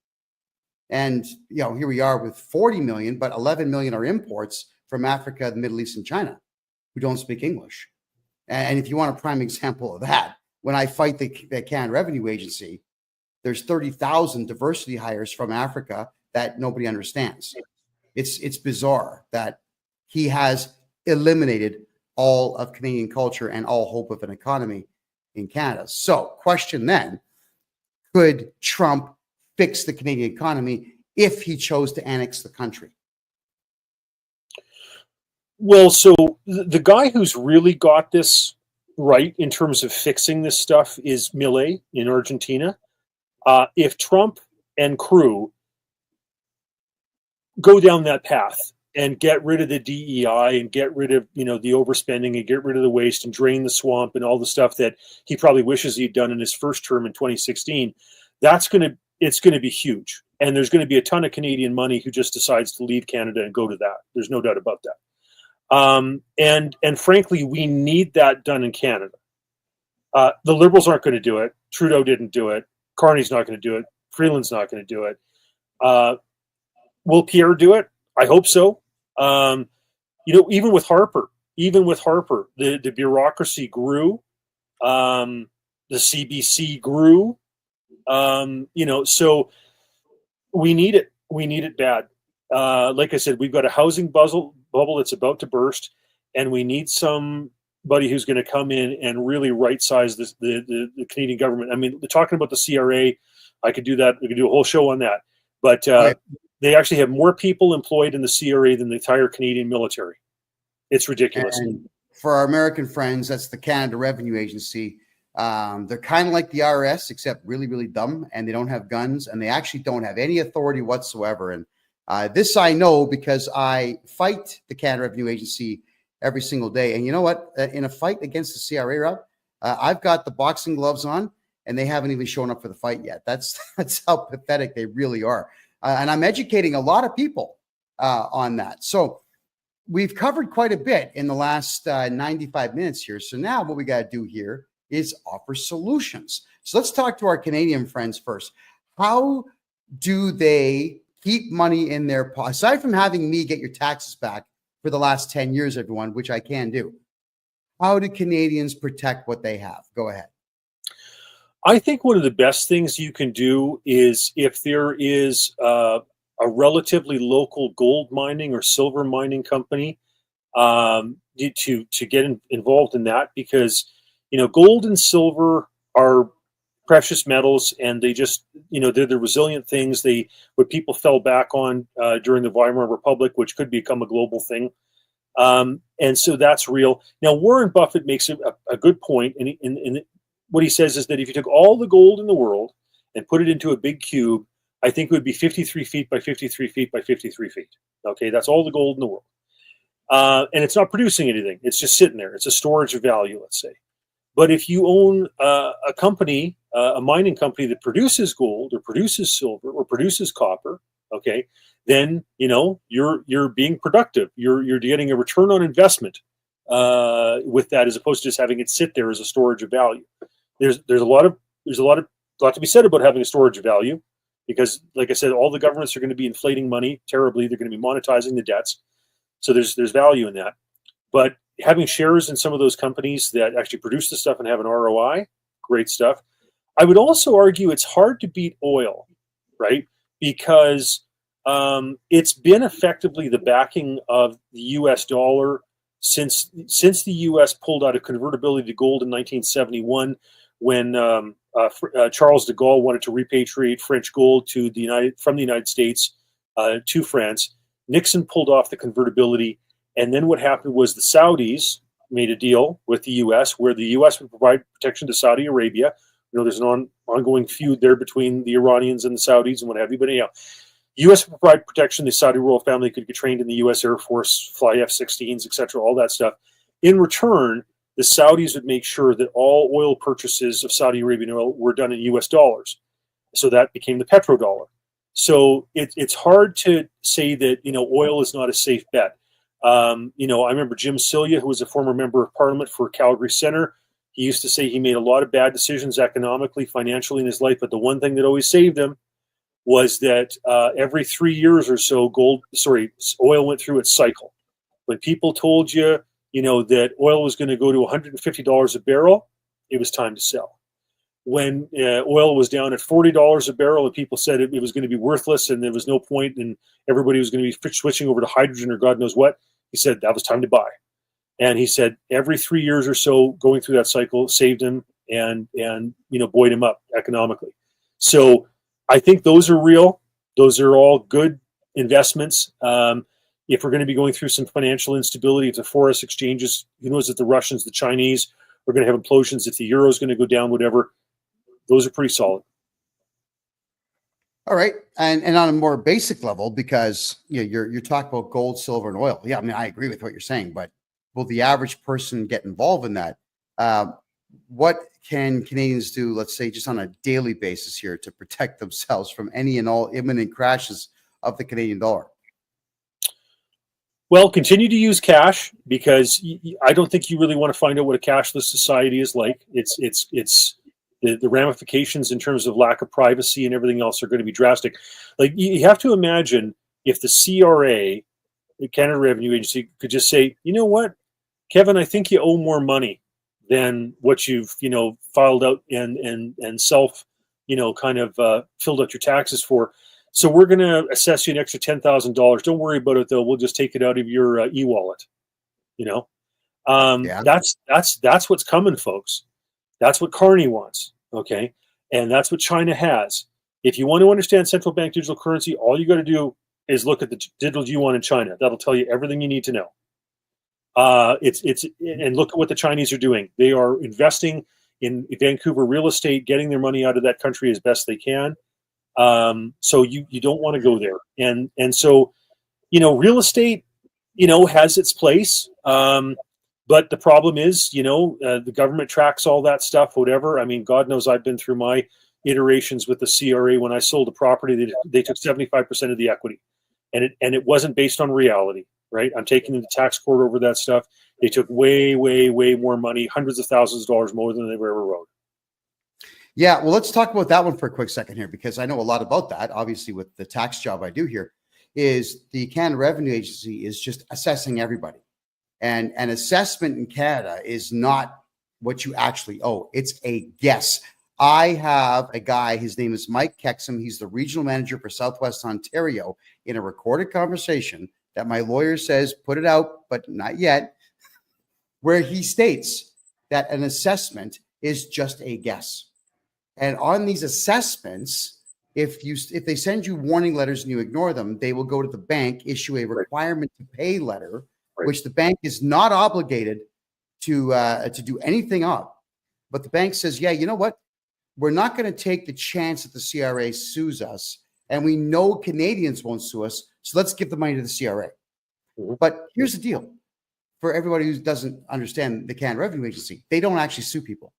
And, here we are with 40 million, but 11 million are imports from Africa, the Middle East, and China who don't speak English. And if you want a prime example of that, when I fight the Canada Revenue Agency, there's 30,000 diversity hires from Africa that nobody understands. It's bizarre that he has eliminated all of Canadian culture and all hope of an economy in Canada. So, question then, could Trump fix the Canadian economy if he chose to annex the country? Well, so the guy who's really got this right in terms of fixing this stuff is Milei in Argentina. If Trump and crew go down that path and get rid of the DEI and get rid of, the overspending and get rid of the waste and drain the swamp and all the stuff that he probably wishes he'd done in his first term in 2016, it's going to be huge. And there's going to be a ton of Canadian money who just decides to leave Canada and go to that. There's no doubt about that. And frankly, we need that done in Canada. The Liberals aren't going to do it. Trudeau didn't do it. Carney's not going to do it. Freeland's not going to do it. Will Pierre do it? I hope so. Even with Harper, the bureaucracy grew The CBC grew. So we need it. We need it bad. Like I said, we've got a housing bubble that's about to burst, and we need somebody who's going to come in and really right size the Canadian government. I mean, talking about the CRA, I could do that. We could do a whole show on that. But they actually have more people employed in the CRA than the entire Canadian military. It's ridiculous. And for our American friends, that's the Canada Revenue Agency. They're kind of like the IRS, except really, really dumb, and they don't have guns, and they actually don't have any authority whatsoever. And this I know because I fight the Canada Revenue Agency every single day. And you know what? In a fight against the CRA, Rob, I've got the boxing gloves on, and they haven't even shown up for the fight yet. That's how pathetic they really are. And I'm educating a lot of people on that. So we've covered quite a bit in the last 95 minutes here. So now what we got to do here is offer solutions. So let's talk to our Canadian friends first. How do they keep money in their pocket? Aside from having me get your taxes back for the last 10 years, everyone, which I can do, how do Canadians protect what they have? Go ahead. I think one of the best things you can do is if there is a relatively local gold mining or silver mining company, to get involved in that, because gold and silver are precious metals, and they just they're the resilient things. What people fell back on during the Weimar Republic, which could become a global thing, and so that's real. Now Warren Buffett makes a good point, and what he says is that if you took all the gold in the world and put it into a big cube, I think it would be 53 feet by 53 feet by 53 feet. Okay, that's all the gold in the world. And it's not producing anything. It's just sitting there. It's a storage of value, let's say. But if you own a company, a mining company that produces gold or produces silver or produces copper, okay, then you're being productive. You're getting a return on investment with that, as opposed to just having it sit there as a storage of value. There's a lot to be said about having a storage of value, because, like I said, all the governments are going to be inflating money terribly. They're going to be monetizing the debts, so there's value in that. But having shares in some of those companies that actually produce the stuff and have an ROI, great stuff. I would also argue it's hard to beat oil, right? Because it's been effectively the backing of the U.S. dollar since the U.S. pulled out of convertibility to gold in 1971, when Charles de Gaulle wanted to repatriate French gold from the United States to France. Nixon pulled off the convertibility, and then what happened was the Saudis made a deal with the U.S. where the U.S. would provide protection to Saudi Arabia. There's an ongoing feud there between the Iranians and the Saudis and what have you. But anyhow, U.S. would provide protection. The Saudi royal family could get trained in the U.S. Air Force, fly F-16s, etc., all that stuff. In return, the Saudis would make sure that all oil purchases of Saudi Arabian oil were done in U.S. dollars. So that became the petrodollar. So it's hard to say that oil is not a safe bet. I remember Jim Cilia, who was a former member of Parliament for Calgary Centre. He used to say he made a lot of bad decisions economically, financially in his life, but the one thing that always saved him was that every 3 years or so, oil went through its cycle. When people told you, that oil was going to go to $150 a barrel, it was time to sell. When oil was down at $40 a barrel and people said it was going to be worthless and there was no point and everybody was going to be switching over to hydrogen or God knows what, he said that was time to buy. And he said every 3 years or so going through that cycle saved him and buoyed him up economically. So I think those are real. Those are all good investments. If we're going to be going through some financial instability, if the forex exchanges, who knows if the Russians, the Chinese are going to have implosions, if the euro is going to go down, whatever, those are pretty solid. All right. And on a more basic level, because you're talking about gold, silver, and oil. Yeah, I mean, I agree with what you're saying, but will the average person get involved in that? What can Canadians do, let's say, just on a daily basis here to protect themselves from any and all imminent crashes of the Canadian dollar? Well, continue to use cash, because I don't think you really want to find out what a cashless society is like. It's the ramifications in terms of lack of privacy and everything else are going to be drastic. Like, you have to imagine if the CRA, the Canada Revenue Agency, could just say, you know what, Kevin, I think you owe more money than what you've, filed out and self, kind of filled out your taxes for. So we're going to assess you an extra $10,000. Don't worry about it though. We'll just take it out of your e-wallet. Yeah. That's what's coming, folks. That's what Carney wants. Okay. And that's what China has. If you want to understand central bank digital currency, all you got to do is look at the digital yuan in China. That'll tell you everything you need to know. And look at what the Chinese are doing. They are investing in Vancouver real estate, getting their money out of that country as best they can. So you don't want to go there. And so, real estate, has its place. But the problem is, the government tracks all that stuff, whatever. I mean, God knows I've been through my iterations with the CRA. When I sold a property, they took 75% of the equity, and it wasn't based on reality, right? I'm taking the tax court over that stuff. They took way, way, way more money, hundreds of thousands of dollars more than they ever wrote. Yeah, well, let's talk about that one for a quick second here, because I know a lot about that. Obviously, with the tax job I do here, is the Canada Revenue Agency is just assessing everybody. And an assessment in Canada is not what you actually owe. It's a guess. I have a guy, his name is Mike Kexum. He's the regional manager for Southwest Ontario, in a recorded conversation that my lawyer says, put it out, but not yet, where he states that an assessment is just a guess. And on these assessments, if they send you warning letters and you ignore them, they will go to the bank, issue a requirement to pay letter, which the bank is not obligated to do anything of. But the bank says, yeah, you know what? We're not going to take the chance that the CRA sues us, and we know Canadians won't sue us, so let's give the money to the CRA. But here's the deal. For everybody who doesn't understand the Canada Revenue Agency, they don't actually sue people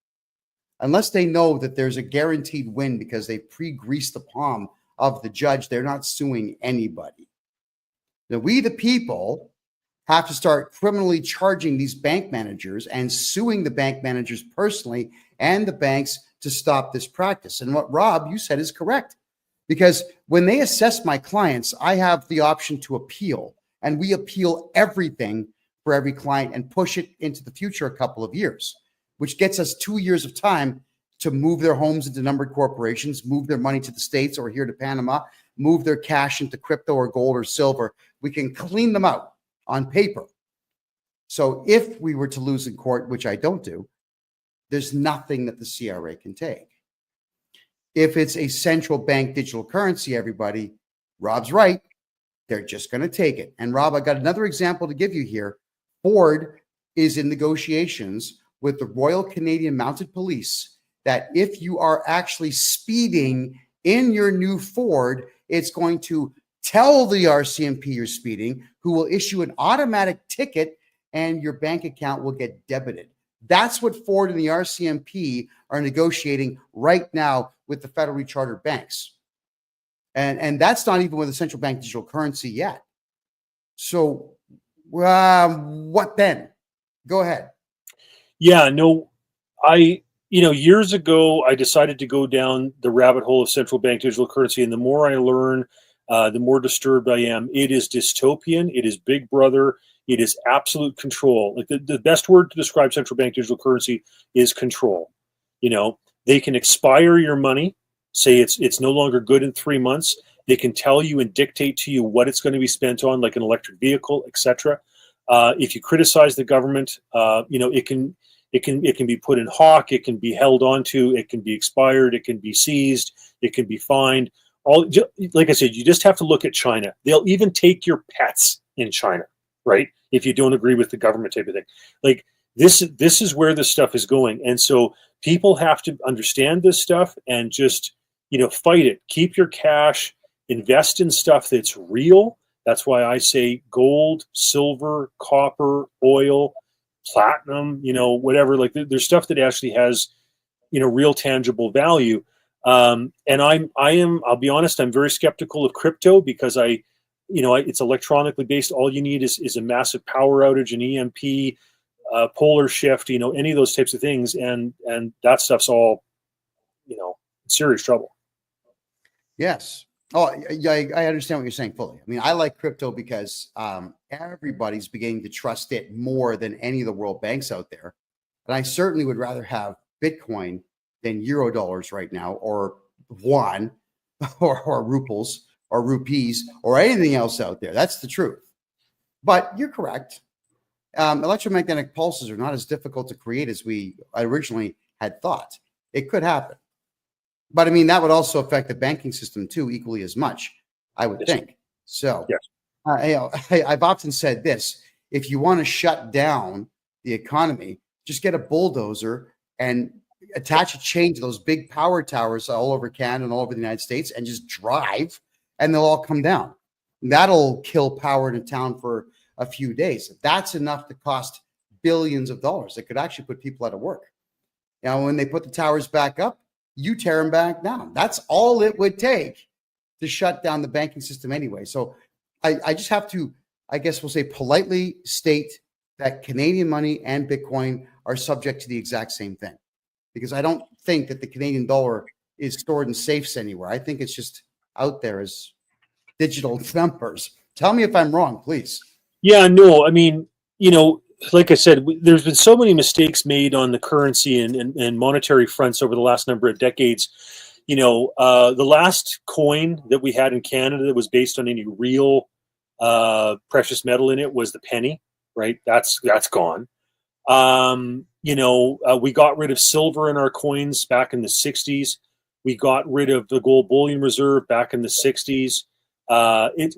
unless they know that there's a guaranteed win because they pre-greased the palm of the judge. They're not suing anybody. Now, we, the people, have to start criminally charging these bank managers and suing the bank managers personally and the banks to stop this practice. And what Rob, you said is correct, because when they assess my clients, I have the option to appeal, and we appeal everything for every client and push it into the future a couple of years, which gets us 2 years of time to move their homes into numbered corporations, move their money to the States or here to Panama, move their cash into crypto or gold or silver. We can clean them out on paper. So if we were to lose in court, which I don't do, there's nothing that the CRA can take. If it's a central bank digital currency, everybody, Rob's right. They're just going to take it. And Rob, I got another example to give you here. Ford is in negotiations with the Royal Canadian Mounted Police that if you are actually speeding in your new Ford, it's going to tell the RCMP you're speeding, who will issue an automatic ticket and your bank account will get debited. That's what Ford and the RCMP are negotiating right now with the federally chartered banks. And that's not even with the central bank digital currency yet. So what then? Go ahead. Yeah, no, years ago, I decided to go down the rabbit hole of central bank digital currency. And the more I learn, the more disturbed I am. It is dystopian. It is Big Brother. It is absolute control. Like the best word to describe central bank digital currency is control. They can expire your money, say it's no longer good in 3 months. They can tell you and dictate to you what it's going to be spent on, like an electric vehicle, etc. If you criticize the government, it can be put in hawk. It can be held onto. It can be expired. It can be seized. It can be fined. Like I said, you just have to look at China. They'll even take your pets in China, right? If you don't agree with the government type of thing. Like this is where this stuff is going. And so people have to understand this stuff and just, fight it. Keep your cash, invest in stuff that's real. That's why I say gold, silver, copper, oil, platinum, whatever. Like there's stuff that actually has, real tangible value. And I'll be honest, I'm very skeptical of crypto because it's electronically based. All you need is a massive power outage, an EMP, polar shift, any of those types of things. And that stuff's all, serious trouble. Yes. Oh, yeah, I understand what you're saying fully. I mean, I like crypto because everybody's beginning to trust it more than any of the world banks out there. And I certainly would rather have Bitcoin than euro dollars right now, or yuan, or ruples, or rupees, or anything else out there. That's the truth. But you're correct. Electromagnetic pulses are not as difficult to create as we originally had thought. It could happen. But I mean, that would also affect the banking system too, equally as much, I would think. So I've often said this: if you want to shut down the economy, just get a bulldozer and attach a chain to those big power towers all over Canada and all over the United States, and just drive, and they'll all come down. That'll kill power in a town for a few days. That's enough to cost billions of dollars. It could actually put people out of work. Now, when they put the towers back up, you tear them back down. That's all it would take to shut down the banking system anyway. So I just have to, I guess we'll say, politely state that Canadian money and Bitcoin are subject to the exact same thing, because I don't think that the Canadian dollar is stored in safes anywhere. I think it's just out there as digital numbers. Tell me if I'm wrong, please. Yeah, no, I mean, like I said, there's been so many mistakes made on the currency and monetary fronts over the last number of decades. The last coin that we had in Canada that was based on any real precious metal in it was the penny, right? That's gone. We got rid of silver in our coins back in the 60s. We got rid of the gold bullion reserve back in the 60s.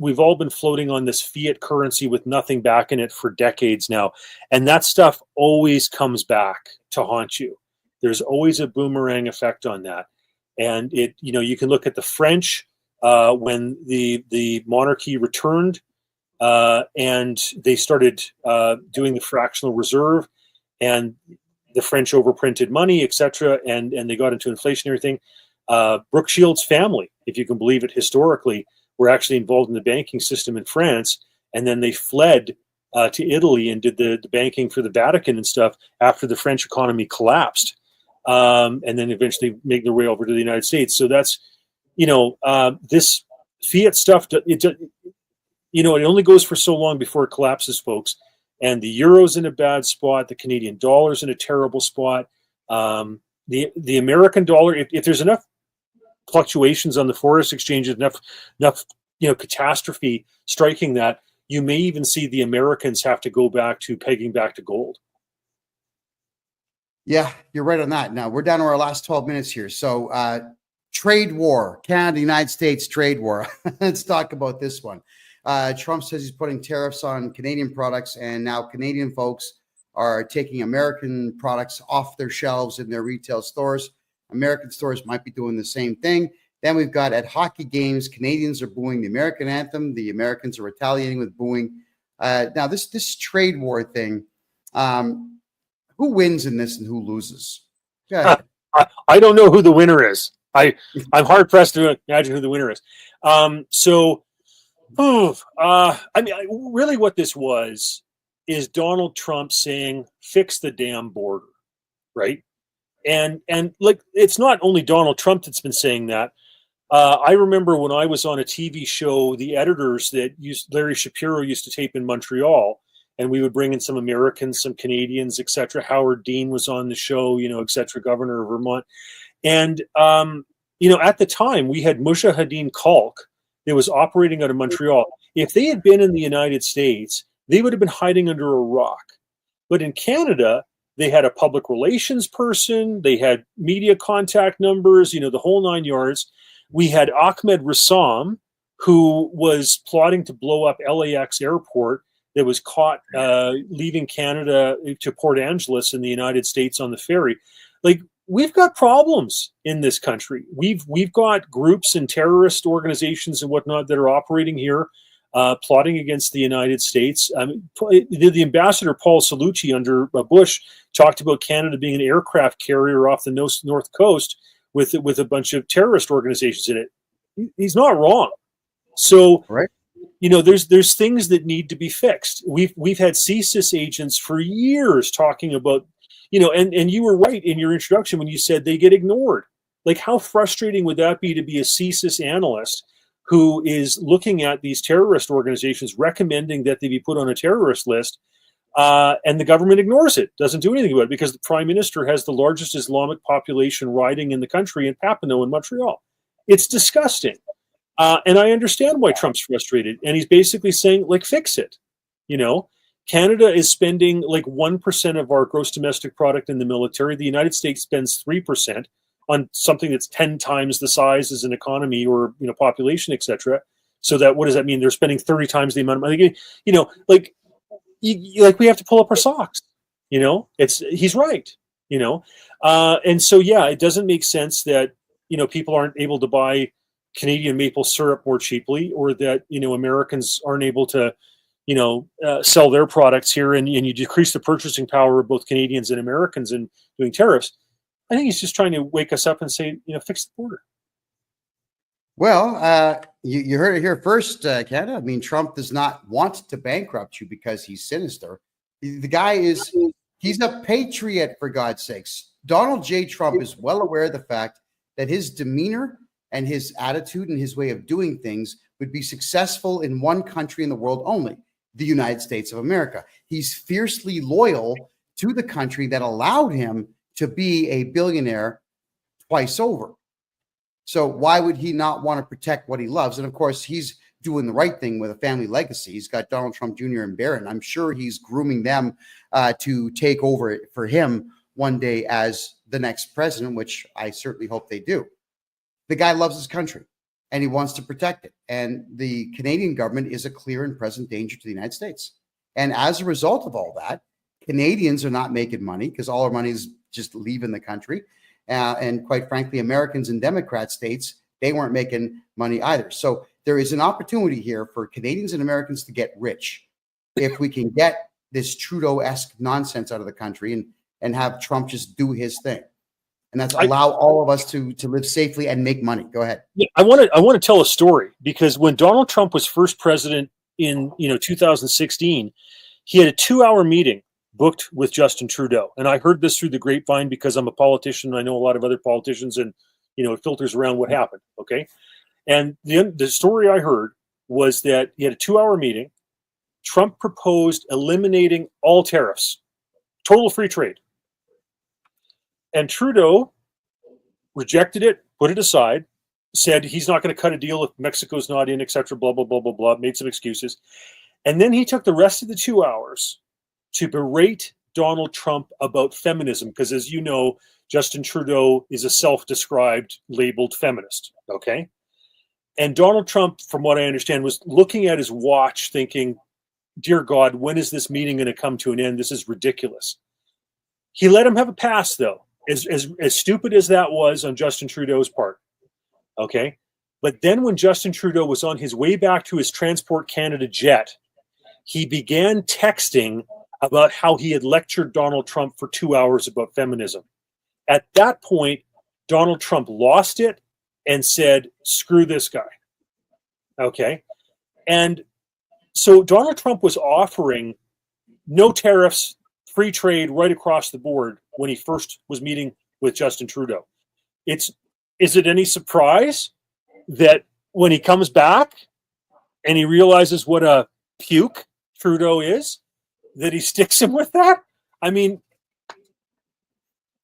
We've all been floating on this fiat currency with nothing back in it for decades now. And that stuff always comes back to haunt you. There's always a boomerang effect on that. And you can look at the French when the monarchy returned and they started doing the fractional reserve, and the French overprinted money, etc. And they got into inflationary thing. Brooke Shields' family, if you can believe it, historically, were actually involved in the banking system in France, and then they fled to Italy and did the banking for the Vatican and stuff after the French economy collapsed, and then eventually make their way over to the United States. So that's, this fiat stuff, it only goes for so long before it collapses, folks. And the euro's in a bad spot. The Canadian dollar's in a terrible spot. The American dollar, if there's enough fluctuations on the forex exchanges, enough catastrophe striking, that you may even see the Americans have to go back to pegging back to gold. Yeah, you're right on that. Now we're down to our last 12 minutes here. So trade war, Canada, United States trade war. Let's talk about this one. Trump says he's putting tariffs on Canadian products, and now Canadian folks are taking American products off their shelves in their retail stores. American stores might be doing the same thing. Then we've got at hockey games, Canadians are booing the American anthem. The Americans are retaliating with booing. Now this trade war thing, who wins in this and who loses? I don't know who the winner is. I'm hard pressed to imagine who the winner is. Really what this was is Donald Trump saying, fix the damn border, right? And like, it's not only Donald Trump that's been saying that. I remember when I was on a TV show, the editors that Larry Shapiro used to tape in Montreal, and we would bring in some Americans, some Canadians, etc. Howard Dean was on the show, etc., governor of Vermont. And, at the time, we had Mujahideen Khalq that was operating out of Montreal. If they had been in the United States, they would have been hiding under a rock. But in Canada, they had a public relations person, they had media contact numbers, the whole nine yards. We had Ahmed Rassam, who was plotting to blow up LAX airport, that was caught leaving Canada to Port Angeles in the United States on the ferry. Like, we've got problems in this country. We've got groups and terrorist organizations and whatnot that are operating here, plotting against the United States. The ambassador Paul Cellucci under Bush talked about Canada being an aircraft carrier off the north coast with a bunch of terrorist organizations in it. He's not wrong. So, right. There's things that need to be fixed. We've had CSIS agents for years talking about, and you were right in your introduction when you said they get ignored. Like, how frustrating would that be to be a CSIS analyst who is looking at these terrorist organizations, recommending that they be put on a terrorist list, And the government ignores it, doesn't do anything about it, because the prime minister has the largest Islamic population riding in the country in Papineau in Montreal. It's disgusting. And I understand why Trump's frustrated. And he's basically saying, like, fix it. Canada is spending like 1% of our gross domestic product in the military. The United States spends 3% on something that's 10 times the size as an economy or, population, etc. So that, what does that mean? They're spending 30 times the amount of money. We have to pull up our socks. He's right. And so, yeah, it doesn't make sense that, people aren't able to buy Canadian maple syrup more cheaply, or that, Americans aren't able to, sell their products here, and you decrease the purchasing power of both Canadians and Americans in doing tariffs. I think he's just trying to wake us up and say, fix the border. Well, you heard it here first, Canada. I mean, Trump does not want to bankrupt you because he's sinister. The guy he's a patriot, for God's sakes. Donald J. Trump is well aware of the fact that his demeanor and his attitude and his way of doing things would be successful in one country in the world only, the United States of America. He's fiercely loyal to the country that allowed him to be a billionaire twice over. So why would he not want to protect what he loves? And of course, he's doing the right thing with a family legacy. He's got Donald Trump Jr. and Barron. I'm sure he's grooming them to take over for him one day as the next president, which I certainly hope they do. The guy loves his country and he wants to protect it. And the Canadian government is a clear and present danger to the United States. And as a result of all that, Canadians are not making money because all our money is just leaving the country. And quite frankly, Americans in Democrat states, they weren't making money either. So there is an opportunity here for Canadians and Americans to get rich if we can get this Trudeau-esque nonsense out of the country and have Trump just do his thing. And that's allow all of us to live safely and make money. Go ahead. Yeah, I want to tell a story, because when Donald Trump was first president in 2016, he had a 2-hour meeting booked with Justin Trudeau. And I heard this through the grapevine because I'm a politician and I know a lot of other politicians, and it filters around what happened. Okay. And the story I heard was that he had a 2-hour meeting. Trump proposed eliminating all tariffs, total free trade. And Trudeau rejected it, put it aside, said he's not going to cut a deal if Mexico's not in, etc., blah, blah, blah, blah, blah, made some excuses. And then he took the rest of the 2 hours to berate Donald Trump about feminism, because, as you know, Justin Trudeau is a self-described labeled feminist, okay? And Donald Trump, from what I understand, was looking at his watch thinking, dear God, when is this meeting going to come to an end? This is ridiculous. He let him have a pass, though, as stupid as that was on Justin Trudeau's part, okay? But then when Justin Trudeau was on his way back to his Transport Canada jet, he began texting about how he had lectured Donald Trump for 2 hours about feminism. At that point, Donald Trump lost it and said, screw this guy. Okay. And so Donald Trump was offering no tariffs, free trade right across the board when he first was meeting with Justin Trudeau. Is it any surprise that when he comes back and he realizes what a puke Trudeau is, that he sticks him with that? I mean,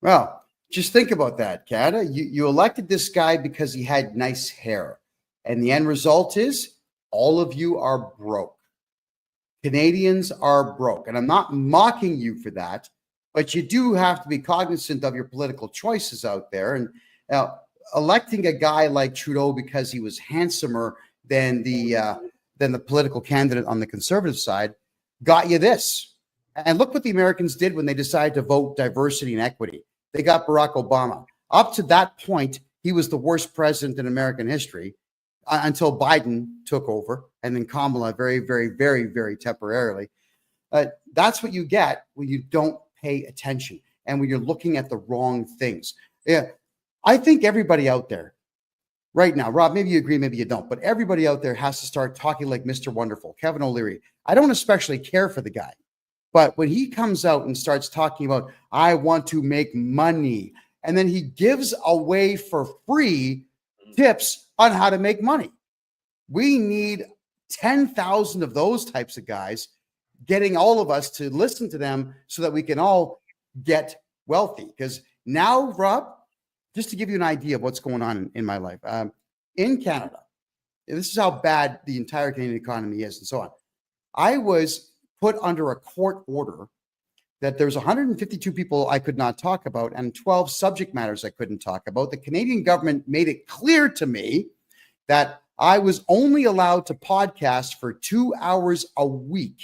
well, just think about that, Canada. You elected this guy because he had nice hair. And the end result is all of you are broke. Canadians are broke. And I'm not mocking you for that, but you do have to be cognizant of your political choices out there. And electing a guy like Trudeau because he was handsomer than the political candidate on the conservative side got you this. And look what the Americans did when they decided to vote diversity and equity. They got Barack Obama. Up to that point, he was the worst president in American history until Biden took over, and then Kamala very, very, very, very temporarily. That's what you get when you don't pay attention and when you're looking at the wrong things. Yeah, I think everybody out there right now, Rob, maybe you agree, maybe you don't, but everybody out there has to start talking like Mr. Wonderful, Kevin O'Leary. I don't especially care for the guy. But when he comes out and starts talking about, I want to make money, and then he gives away for free tips on how to make money. We need 10,000 of those types of guys getting all of us to listen to them so that we can all get wealthy. Because now, Rob, just to give you an idea of what's going on in my life, in Canada, this is how bad the entire Canadian economy is and so on. I was put under a court order that there's 152 people I could not talk about and 12 subject matters I couldn't talk about. The Canadian government made it clear to me that I was only allowed to podcast for 2 hours a week,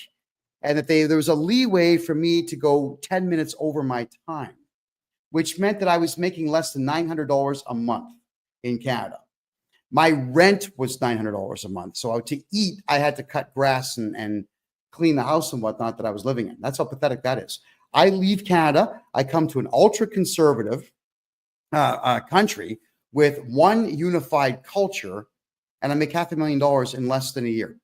and that there was a leeway for me to go 10 minutes over my time, which meant that I was making less than $900 a month in Canada. My rent was $900 a month. So to eat, I had to cut grass and clean the house and whatnot that I was living in. That's how pathetic that is. I leave Canada. I come to an ultra-conservative country with one unified culture, and I make $500,000 in less than a year.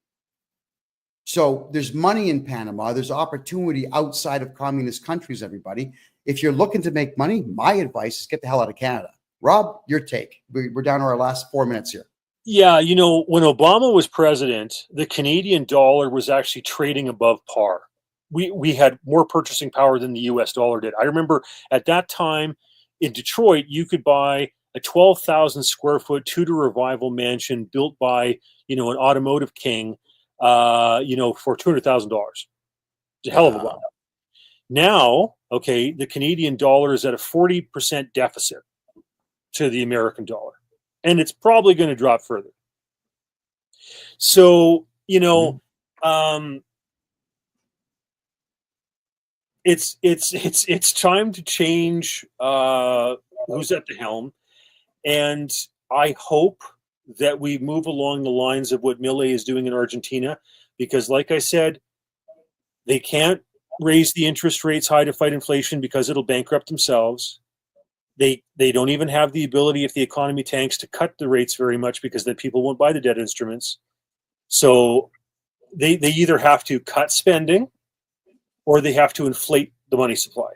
So there's money in Panama. There's opportunity outside of communist countries, everybody. If you're looking to make money, my advice is get the hell out of Canada. Rob, your take. We're down to our last 4 minutes here. Yeah, when Obama was president, the Canadian dollar was actually trading above par. We had more purchasing power than the US dollar did. I remember at that time in Detroit, you could buy a 12,000 square foot Tudor Revival mansion built by, an automotive king, for $200,000. It's a hell of a lot. Now, okay, the Canadian dollar is at a 40% deficit to the American dollar, and it's probably going to drop further. So, it's time to change who's at the helm, and I hope that we move along the lines of what Milei is doing in Argentina, because, like I said, they can't raise the interest rates high to fight inflation because it'll bankrupt themselves. They don't even have the ability, if the economy tanks, to cut the rates very much because then people won't buy the debt instruments. So they either have to cut spending or they have to inflate the money supply.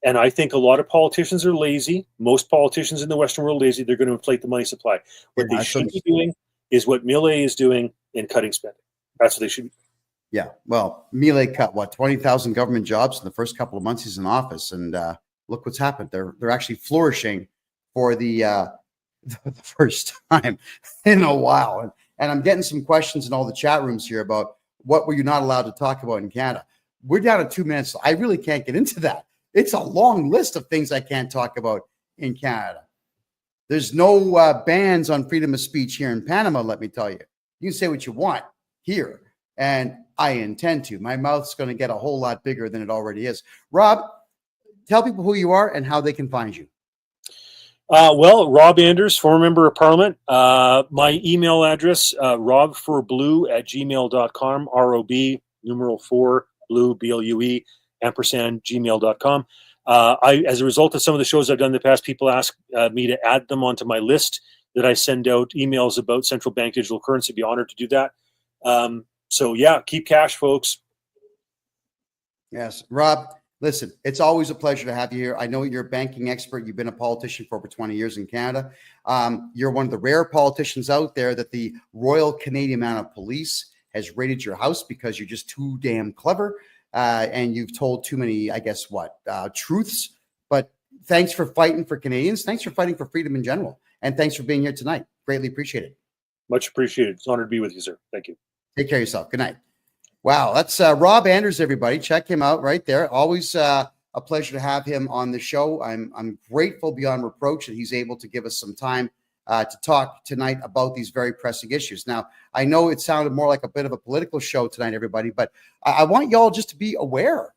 And I think a lot of politicians are lazy. Most politicians in the Western world are lazy. They're going to inflate the money supply. What they should be doing is what Milei is doing in cutting spending. That's what they should be doing. Yeah. Well, Milei cut 20,000 government jobs in the first couple of months he's in office, and look what's happened. They're actually flourishing for the first time in a while. And I'm getting some questions in all the chat rooms here about what were you not allowed to talk about in Canada. We're down to 2 minutes. I really can't get into that. It's a long list of things I can't talk about in Canada. There's no bans on freedom of speech here in Panama, let me tell you. You can say what you want here, and I intend to. My mouth's going to get a whole lot bigger than it already is. Rob, tell people who you are and how they can find you. Well, Rob Anders, former member of Parliament. My email address, robforblue@gmail.com, ROB, numeral 4, blue, BLUE, ampersand, gmail.com. As a result of some of the shows I've done in the past, people ask me to add them onto my list that I send out emails about central bank digital currency. I'd be honored to do that. So, yeah, keep cash, folks. Yes. Rob, listen, it's always a pleasure to have you here. I know you're a banking expert. You've been a politician for over 20 years in Canada. You're one of the rare politicians out there that the Royal Canadian Mounted Police has raided your house because you're just too damn clever. And you've told too many, truths. But thanks for fighting for Canadians. Thanks for fighting for freedom in general. And thanks for being here tonight. Greatly appreciated. Much appreciated. It's an honor to be with you, sir. Thank you. Take care of yourself. Good night. Wow, that's Rob Anders, everybody. Check him out right there. Always a pleasure to have him on the show. I'm grateful beyond reproach that he's able to give us some time to talk tonight about these very pressing issues. Now, I know it sounded more like a bit of a political show tonight, everybody, but I want y'all just to be aware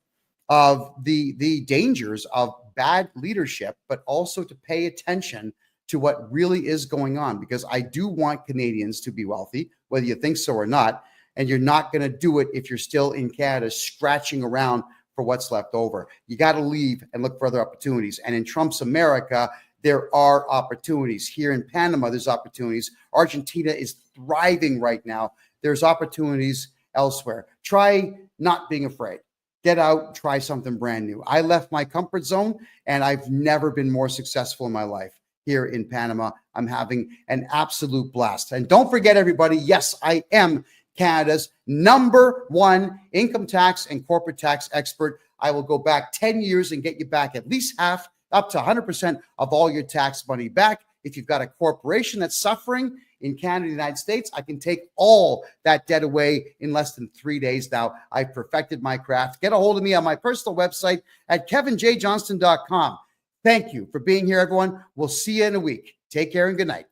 of the dangers of bad leadership, but also to pay attention to what really is going on, because I do want Canadians to be wealthy, whether you think so or not. And you're not going to do it if you're still in Canada scratching around for what's left over. You got to leave and look for other opportunities. And in Trump's America, there are opportunities. Here in Panama, there's opportunities. Argentina is thriving right now. There's opportunities elsewhere. Try not being afraid. Get out, try something brand new. I left my comfort zone, and I've never been more successful in my life. Here in Panama, I'm having an absolute blast. And don't forget, everybody, yes, I am Canada's #1 income tax and corporate tax expert. I will go back 10 years and get you back at least half, up to 100% of all your tax money back. If you've got a corporation that's suffering in Canada and the United States, I can take all that debt away in less than 3 days now. I've perfected my craft. Get a hold of me on my personal website at kevinjjohnston.com. Thank you for being here, everyone. We'll see you in a week. Take care and good night.